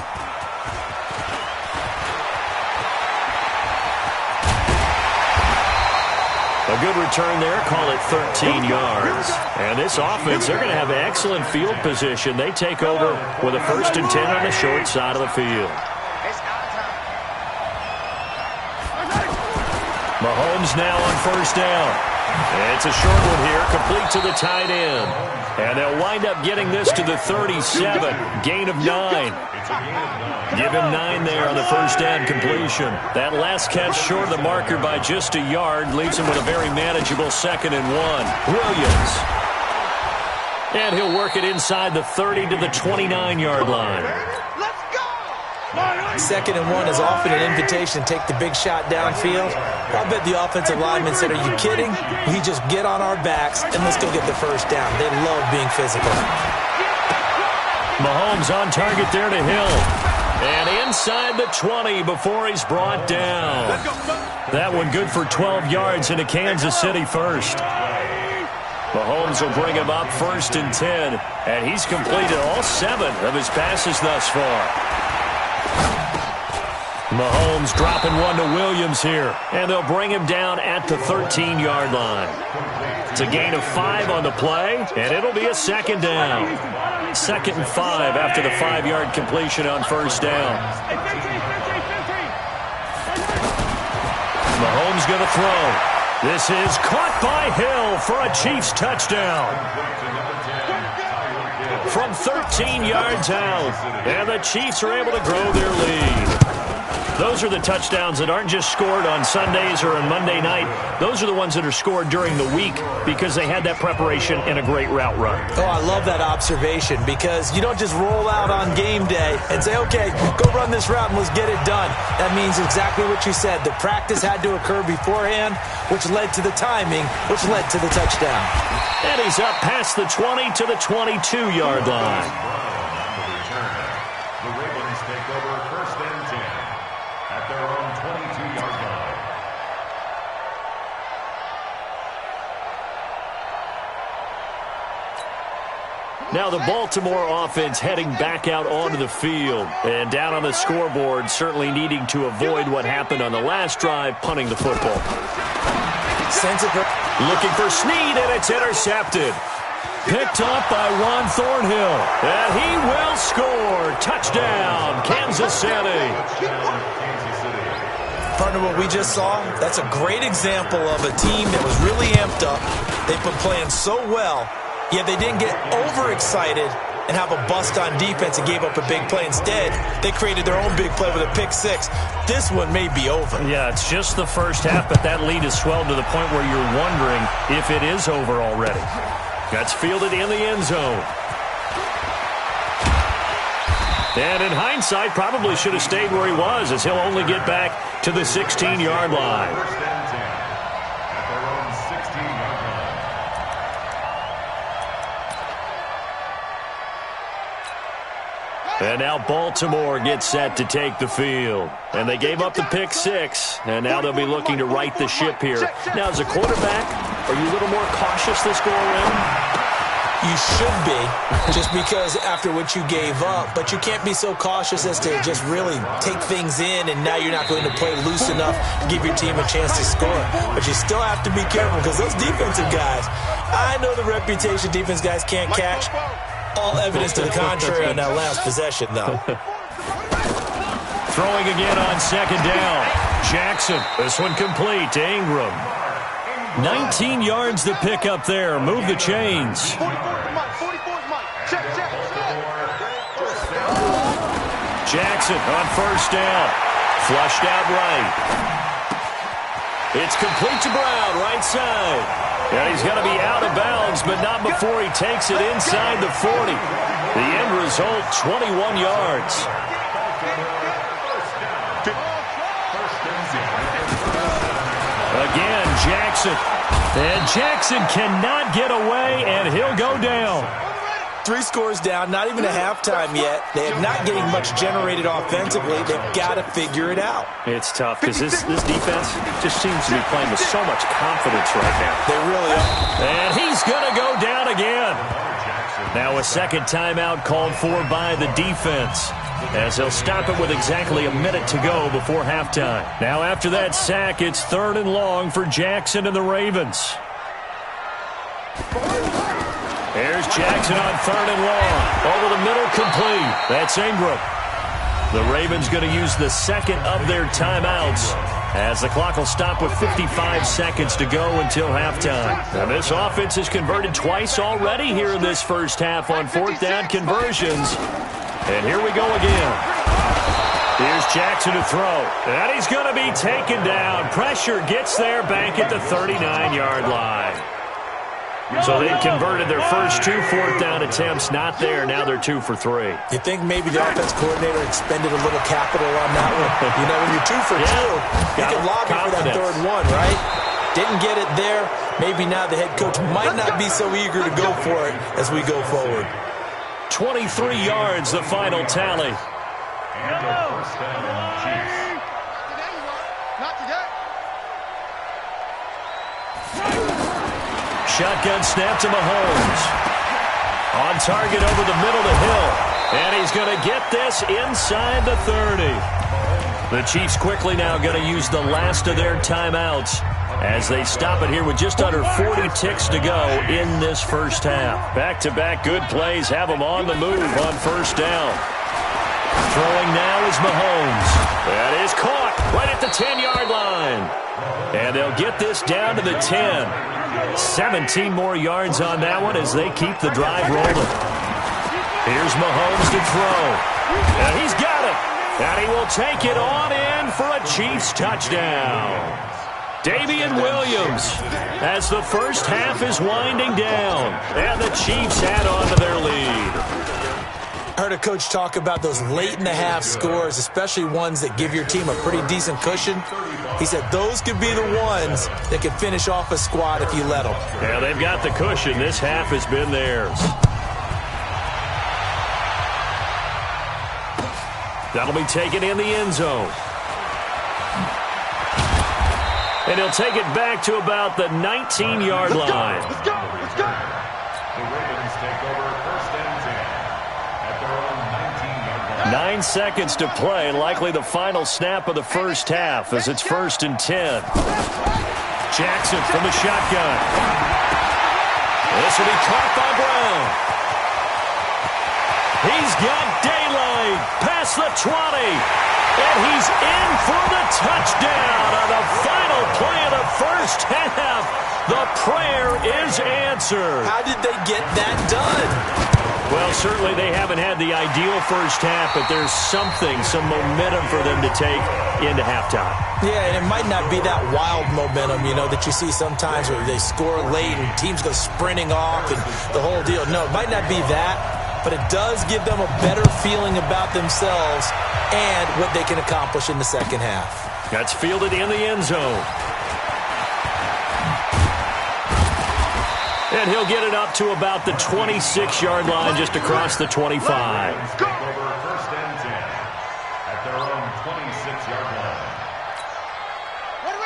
A good return there, call it 13 yards. And this offense, they're going to have excellent field position. They take over with a 1st and 10 on the short side of the field. Mahomes now on 1st down. And it's a short one here, complete to the tight end. And they'll wind up getting this to the 37, gain of 9. Give him 9 there on the 1st down completion. That last catch short of the marker by just a yard leaves him with a very manageable 2nd and 1. Williams. And he'll work it inside the 30 to the 29-yard line. 2nd and 1 is often an invitation to take the big shot downfield. I bet the offensive lineman said, are you kidding? We just get on our backs and let's go get the 1st down. They love being physical. Mahomes on target there to Hill. And inside the 20 before he's brought down. That one good for 12 yards into Kansas City first. Mahomes will bring him up 1st and 10. And he's completed all 7 of his passes thus far. Mahomes dropping one to Williams here. And they'll bring him down at the 13-yard line. It's a gain of 5 on the play, and it'll be a 2nd down. 2nd and 5 after the 5-yard completion on 1st down. Mahomes going to throw. This is caught by Hill for a Chiefs touchdown. From 13 yards out, and the Chiefs are able to grow their lead. Those are the touchdowns that aren't just scored on Sundays or on Monday night. Those are the ones that are scored during the week because they had that preparation and a great route run. Oh, I love that observation because you don't just roll out on game day and say, okay, go run this route and let's get it done. That means exactly what you said. The practice had to occur beforehand, which led to the timing, which led to the touchdown. And he's up past the 20 to the 22-yard line. The Ravens take over 1st and 10 at their own 22-yard line. Now the Baltimore offense heading back out onto the field. And down on the scoreboard, certainly needing to avoid what happened on the last drive, punting the football. Looking for Snead, and it's intercepted. Picked up by Juan Thornhill. And he will score. Touchdown, Kansas City. Partner, what we just saw, that's a great example of a team that was really amped up. They've been playing so well, yet they didn't get overexcited and have a bust on defense and gave up a big play. Instead, they created their own big play with a pick six. This one may be over. Yeah, it's just the first half, but that lead has swelled to the point where you're wondering if it is over already. That's fielded in the end zone. And in hindsight, probably should have stayed where he was, as he'll only get back to the 16-yard line. 1st and 10 at their own 16-yard line. And now Baltimore gets set to take the field. And they gave up the pick six, and now they'll be looking to right the ship here. Now, as a quarterback, are you a little more cautious this go-around? You should be, just because after what you gave up, but you can't be so cautious as to just really take things in, and now you're not going to play loose enough to give your team a chance to score. But you still have to be careful because those defensive guys, I know the reputation defense guys can't catch. All evidence to the contrary on that last possession, though. Throwing again on 2nd down. Jackson, this one complete to Ingram. 19 yards to pick up there. Move the chains. 44 is Mike. 44 is Mike. Check. Jackson on 1st down. Flushed out right. It's complete to Brown, right side. And he's going to be out of bounds, but not before he takes it inside the 40. The end result, 21 yards. Again, Jackson. And Jackson cannot get away, and he'll go down. 3 scores down, not even a halftime yet. They're not getting much generated offensively. They've got to figure it out. It's tough because this defense just seems to be playing with so much confidence right now. They really are. And he's going to go down again. Now a second timeout called for by the defense, as he'll stop it with exactly a minute to go before halftime. Now after that sack, it's 3rd and long for Jackson and the Ravens. Here's Jackson on 3rd and long. Over the middle, complete. That's Ingram. The Ravens going to use the second of their timeouts, as the clock will stop with 55 seconds to go until halftime. And this offense has converted twice already here in this first half on 4th down conversions. And here we go again. Here's Jackson to throw. And he's going to be taken down. Pressure gets there back at the 39-yard line. So they've converted their first 2 4th down attempts. Not there. Now they're 2 for 3. You think maybe the offense coordinator expended a little capital on that one? You know, when you're 2 for 2, you can lobby for that 3rd one, right? Didn't get it there. Maybe now the head coach might not be so eager to go for it as we go forward. 23 yards, the final tally. And a 1st down, Chiefs. Not today. Shotgun snap to Mahomes. On target over the middle to Hill. And he's going to get this inside the 30. The Chiefs quickly now going to use the last of their timeouts as they stop it here with just under 40 ticks to go in this first half. Back-to-back good plays have them on the move on 1st down. Throwing now is Mahomes. That is caught right at the 10-yard line. And they'll get this down to the 10. 17 more yards on that one as they keep the drive rolling. Here's Mahomes to throw. And he's got it. And he will take it on in for a Chiefs touchdown. Damian Williams as the first half is winding down. And the Chiefs add on to their lead. I heard a coach talk about those late-in-the-half scores, especially ones that give your team a pretty decent cushion. He said those could be the ones that could finish off a squad if you let them. Yeah, they've got the cushion. This half has been theirs. That'll be taken in the end zone. And he'll take it back to about the 19-yard line. Let's go. Let's go. The Ravens take over first and 10 at their own 19-yard line. 9 seconds to play, likely the final snap of the first half as it's first and 10. Jackson from the shotgun. This will be caught by Brown. He's got daylight past the 20. And he's in for the touchdown on the final play of the first half. The prayer is answered. How did they get that done? Well, certainly they haven't had the ideal first half, but there's some momentum for them to take into halftime. Yeah, and it might not be that wild momentum, that you see sometimes where they score late and teams go sprinting off and the whole deal. No, it might not be that, but it does give them a better feeling about themselves and what they can accomplish in the second half. That's fielded in the end zone. And he'll get it up to about the 26-yard line, just across the 25. Take over first and 10 at their own 26-yard line.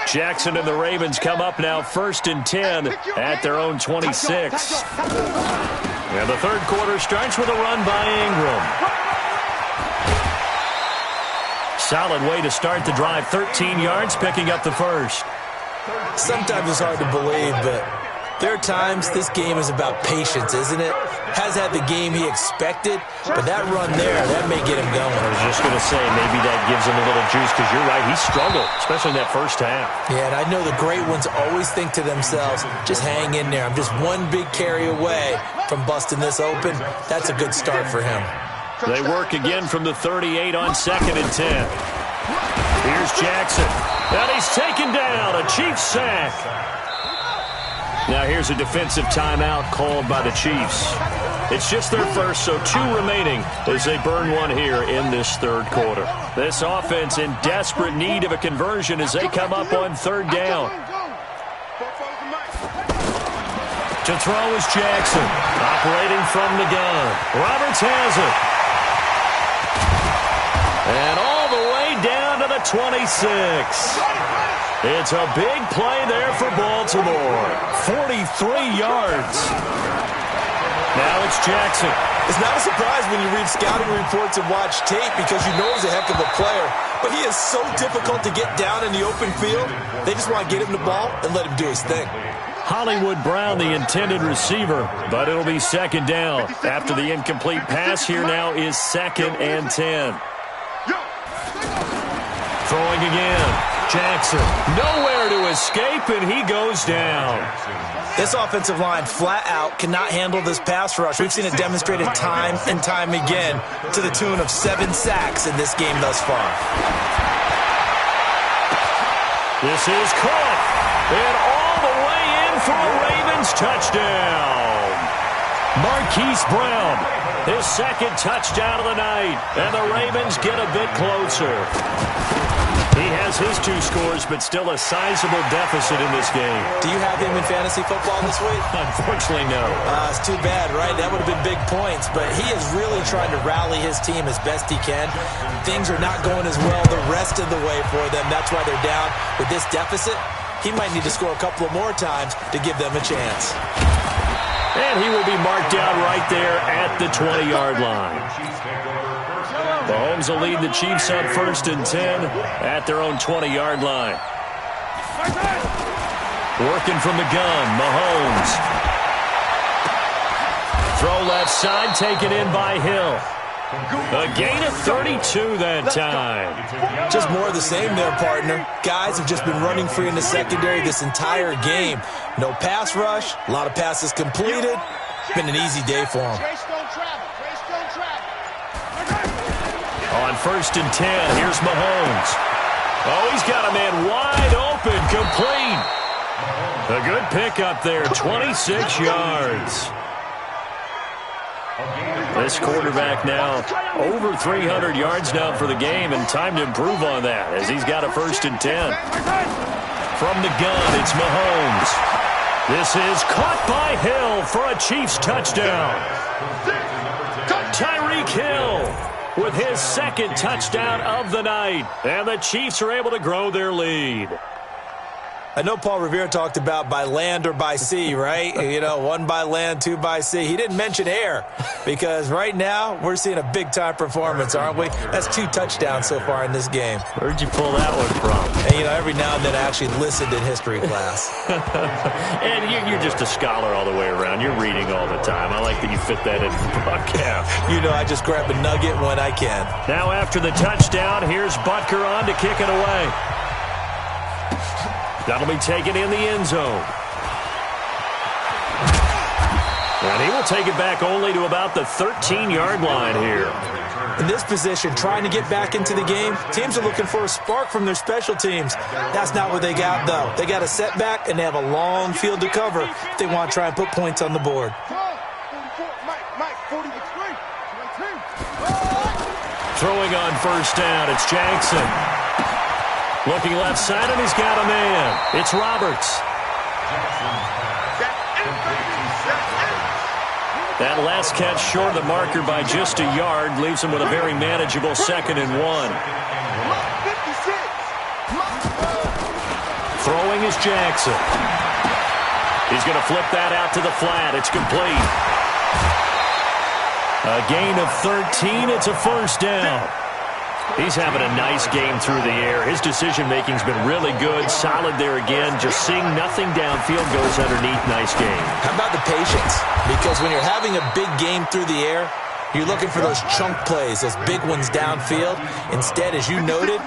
Jackson and the Ravens come up now first and 10 at their own 26. And the third quarter starts with a run by Ingram. Solid way to start the drive. 13 yards, picking up the first. Sometimes it's hard to believe, but there are times this game is about patience, isn't it? Has had the game he expected, but that run there, that may get him going. I was just going to say, maybe that gives him a little juice, because you're right, he struggled, especially in that first half. Yeah, and I know the great ones always think to themselves, just hang in there. I'm just one big carry away from busting this open. That's a good start for him. They work again from the 38 on second and 10. Here's Jackson. And he's taken down. A Chiefs sack. Now here's a defensive timeout called by the Chiefs. It's just their first, so 2 remaining as they burn one here in this third quarter. This offense in desperate need of a conversion as they come up on third down. To throw is Jackson. Operating from the gun. Roberts has it. And all the way down to the 26. It's a big play there for Baltimore. 43 yards. Now it's Jackson. It's not a surprise when you read scouting reports and watch tape because you know he's a heck of a player. But he is so difficult to get down in the open field. They just want to get him the ball and let him do his thing. Hollywood Brown, the intended receiver, but it'll be second down. After the incomplete pass, here now is second and 10. Throwing again. Jackson, nowhere to escape, and he goes down. This offensive line flat out cannot handle this pass rush. We've seen it demonstrated time and time again to the tune of 7 sacks in this game thus far. This is caught, and all the way in for a Ravens touchdown. Marquise Brown, his second touchdown of the night, and the Ravens get a bit closer. He has his 2 scores, but still a sizable deficit in this game. Do you have him in fantasy football this week? Unfortunately, no. It's too bad, right? That would have been big points, but he is really trying to rally his team as best he can. Things are not going as well the rest of the way for them. That's why they're down. With this deficit, he might need to score a couple of more times to give them a chance. And he will be marked down right there at the 20-yard line. Mahomes will lead the Chiefs up first and 10 at their own 20-yard line. Working from the gun, Mahomes. Throw left side, taken in by Hill. A gain of 32 that time. Just more of the same there, partner. Guys have just been running free in the secondary this entire game. No pass rush, a lot of passes completed. Been an easy day for them. On 1st and 10, here's Mahomes. Oh, he's got a man wide open, complete. A good pickup there, 26 yards. This quarterback now over 300 yards now for the game, and time to improve on that as he's got a 1st and 10. From the gun, it's Mahomes. This is caught by Hill for a Chiefs touchdown. Tyreek Hill with his 2nd touchdown of the night, and the Chiefs are able to grow their lead. I know Paul Revere talked about by land or by sea, right? You know, 1 by land, 2 by sea. He didn't mention air because right now we're seeing a big-time performance, aren't we? That's 2 touchdowns so far in this game. Where'd you pull that one from? And, you know, every now and then I actually listened in history class. And you're just a scholar all the way around. You're reading all the time. I like that you fit that in the broadcast. You know, I just grab a nugget when I can. Now after the touchdown, here's Butker on to kick it away. That'll be taken in the end zone. And he will take it back only to about the 13-yard line here. In this position, trying to get back into the game, teams are looking for a spark from their special teams. That's not what they got, though. They got a setback, and they have a long field to cover if they want to try and put points on the board. Throwing on 1st down, it's Jackson. Looking left side, and he's got a man. It's Roberts. That last catch short of the marker by just a yard leaves him with a very manageable 2nd and 1. Throwing is Jackson. He's going to flip that out to the flat. It's complete. A gain of 13. It's a 1st down. He's having a nice game through the air. His decision-making's been really good. Solid there again. Just seeing nothing downfield goes underneath. Nice game. How about the patience? Because when you're having a big game through the air, you're looking for those chunk plays, those big ones downfield. Instead, as you noted,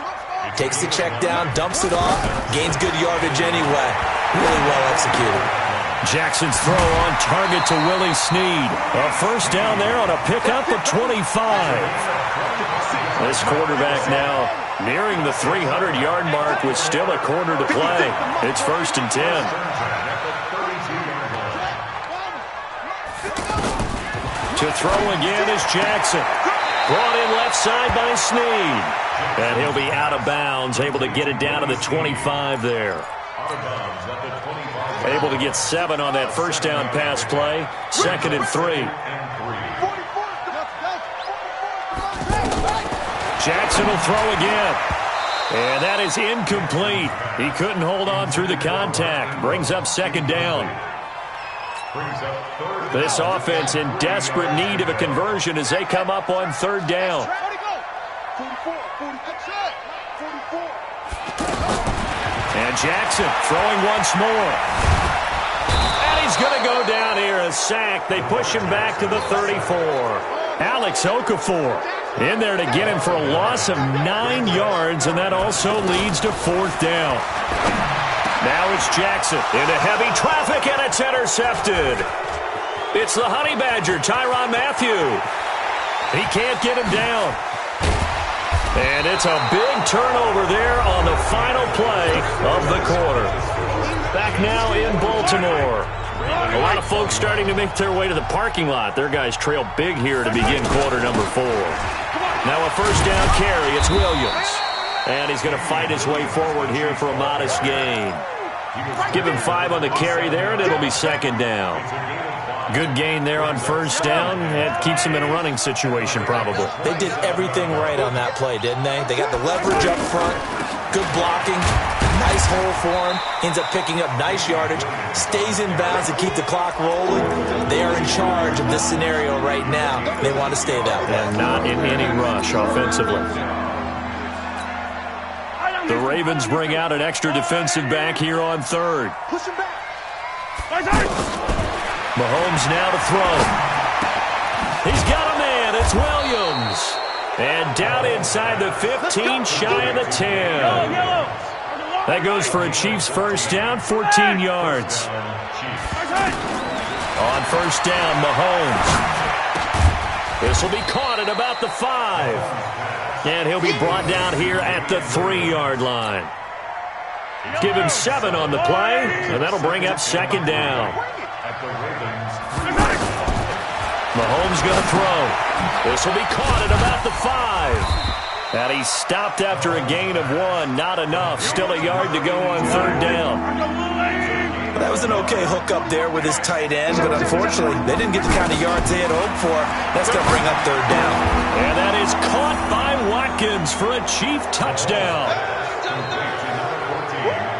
takes the check down, dumps it off, gains good yardage anyway. Really well executed. Jackson's throw on target to Willie Snead. A 1st down there on a pickup of 25. This quarterback now nearing the 300-yard mark with still a quarter to play. It's 1st and 10. To throw again is Jackson. Brought in left side by Snead. And he'll be out of bounds, able to get it down to the 25 there. Able to get 7 on that 1st down pass play. 2nd and 3. Jackson will throw again. And that is incomplete. He couldn't hold on through the contact. Brings up 2nd down. This offense in desperate need of a conversion as they come up on 3rd down. And Jackson throwing once more. And he's going to go down here, a sack. They push him back to the 34. Alex Okafor in there to get him for a loss of 9 yards, and that also leads to 4th down. Now it's Jackson into heavy traffic, and it's intercepted. It's the Honey Badger, Tyrann Mathieu. He can't get him down. And it's a big turnover there on the final play of the quarter. Back now in Baltimore. A lot of folks starting to make their way to the parking lot. Their guys trail big here to begin quarter number 4. Now a 1st down carry. It's Williams. And he's going to fight his way forward here for a modest gain. Give him 5 on the carry there, and it'll be 2nd down. Good gain there on 1st down. It keeps him in a running situation, probably. They did everything right on that play, didn't they? They got the leverage up front, good blocking, nice hole for him, ends up picking up nice yardage, stays in bounds to keep the clock rolling. They are in charge of this scenario right now. They want to stay that way. And not in any rush offensively. The Ravens bring out an extra defensive back here on 3rd. Push him back. Mahomes now to throw. He's got a man. It's Williams. And down inside the 15, shy of the 10. That goes for a Chiefs 1st down, 14 yards. On 1st down, Mahomes. This will be caught at about the 5. And he'll be brought down here at the 3-yard line. Give him 7 on the play, and that'll bring up 2nd down. Mahomes going to throw. This will be caught at about the 5. And he's stopped after a gain of 1. Not enough. Still a yard to go on 3rd down. That was an okay hook up there with his tight end, but unfortunately, they didn't get the kind of yards they had hoped for. That's going to bring up 3rd down. And that is caught by Watkins for a Chief touchdown.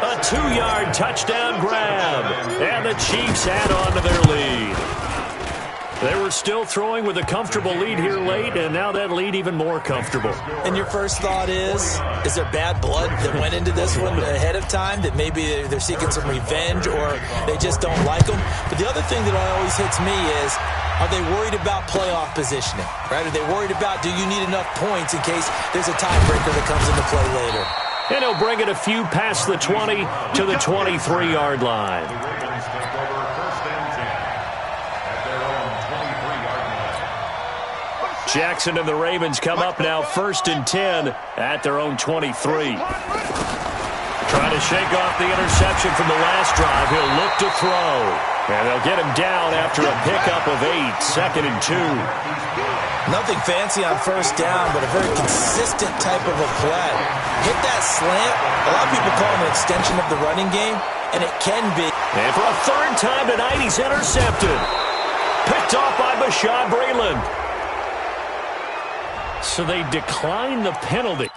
A 2-yard touchdown grab. And the Chiefs add on to their lead. They were still throwing with a comfortable lead here late, and now that lead even more comfortable. And your first thought is there bad blood that went into this one ahead of time, that maybe they're seeking some revenge or they just don't like them? But the other thing that always hits me is, are they worried about playoff positioning? Right? Are they worried about, do you need enough points in case there's a tiebreaker that comes into play later? And he'll bring it a few past the 20 to the 23-yard line. Jackson and the Ravens come up now 1st and 10 at their own 23. Trying to shake off the interception from the last drive. He'll look to throw. And they'll get him down after a pickup of 8, 2nd and 2. Nothing fancy on 1st down, but a very consistent type of a play. Hit that slant. A lot of people call him an extension of the running game, and it can be. And for a 3rd time tonight, he's intercepted. Picked off by Bashaud Breeland. So they decline the penalty.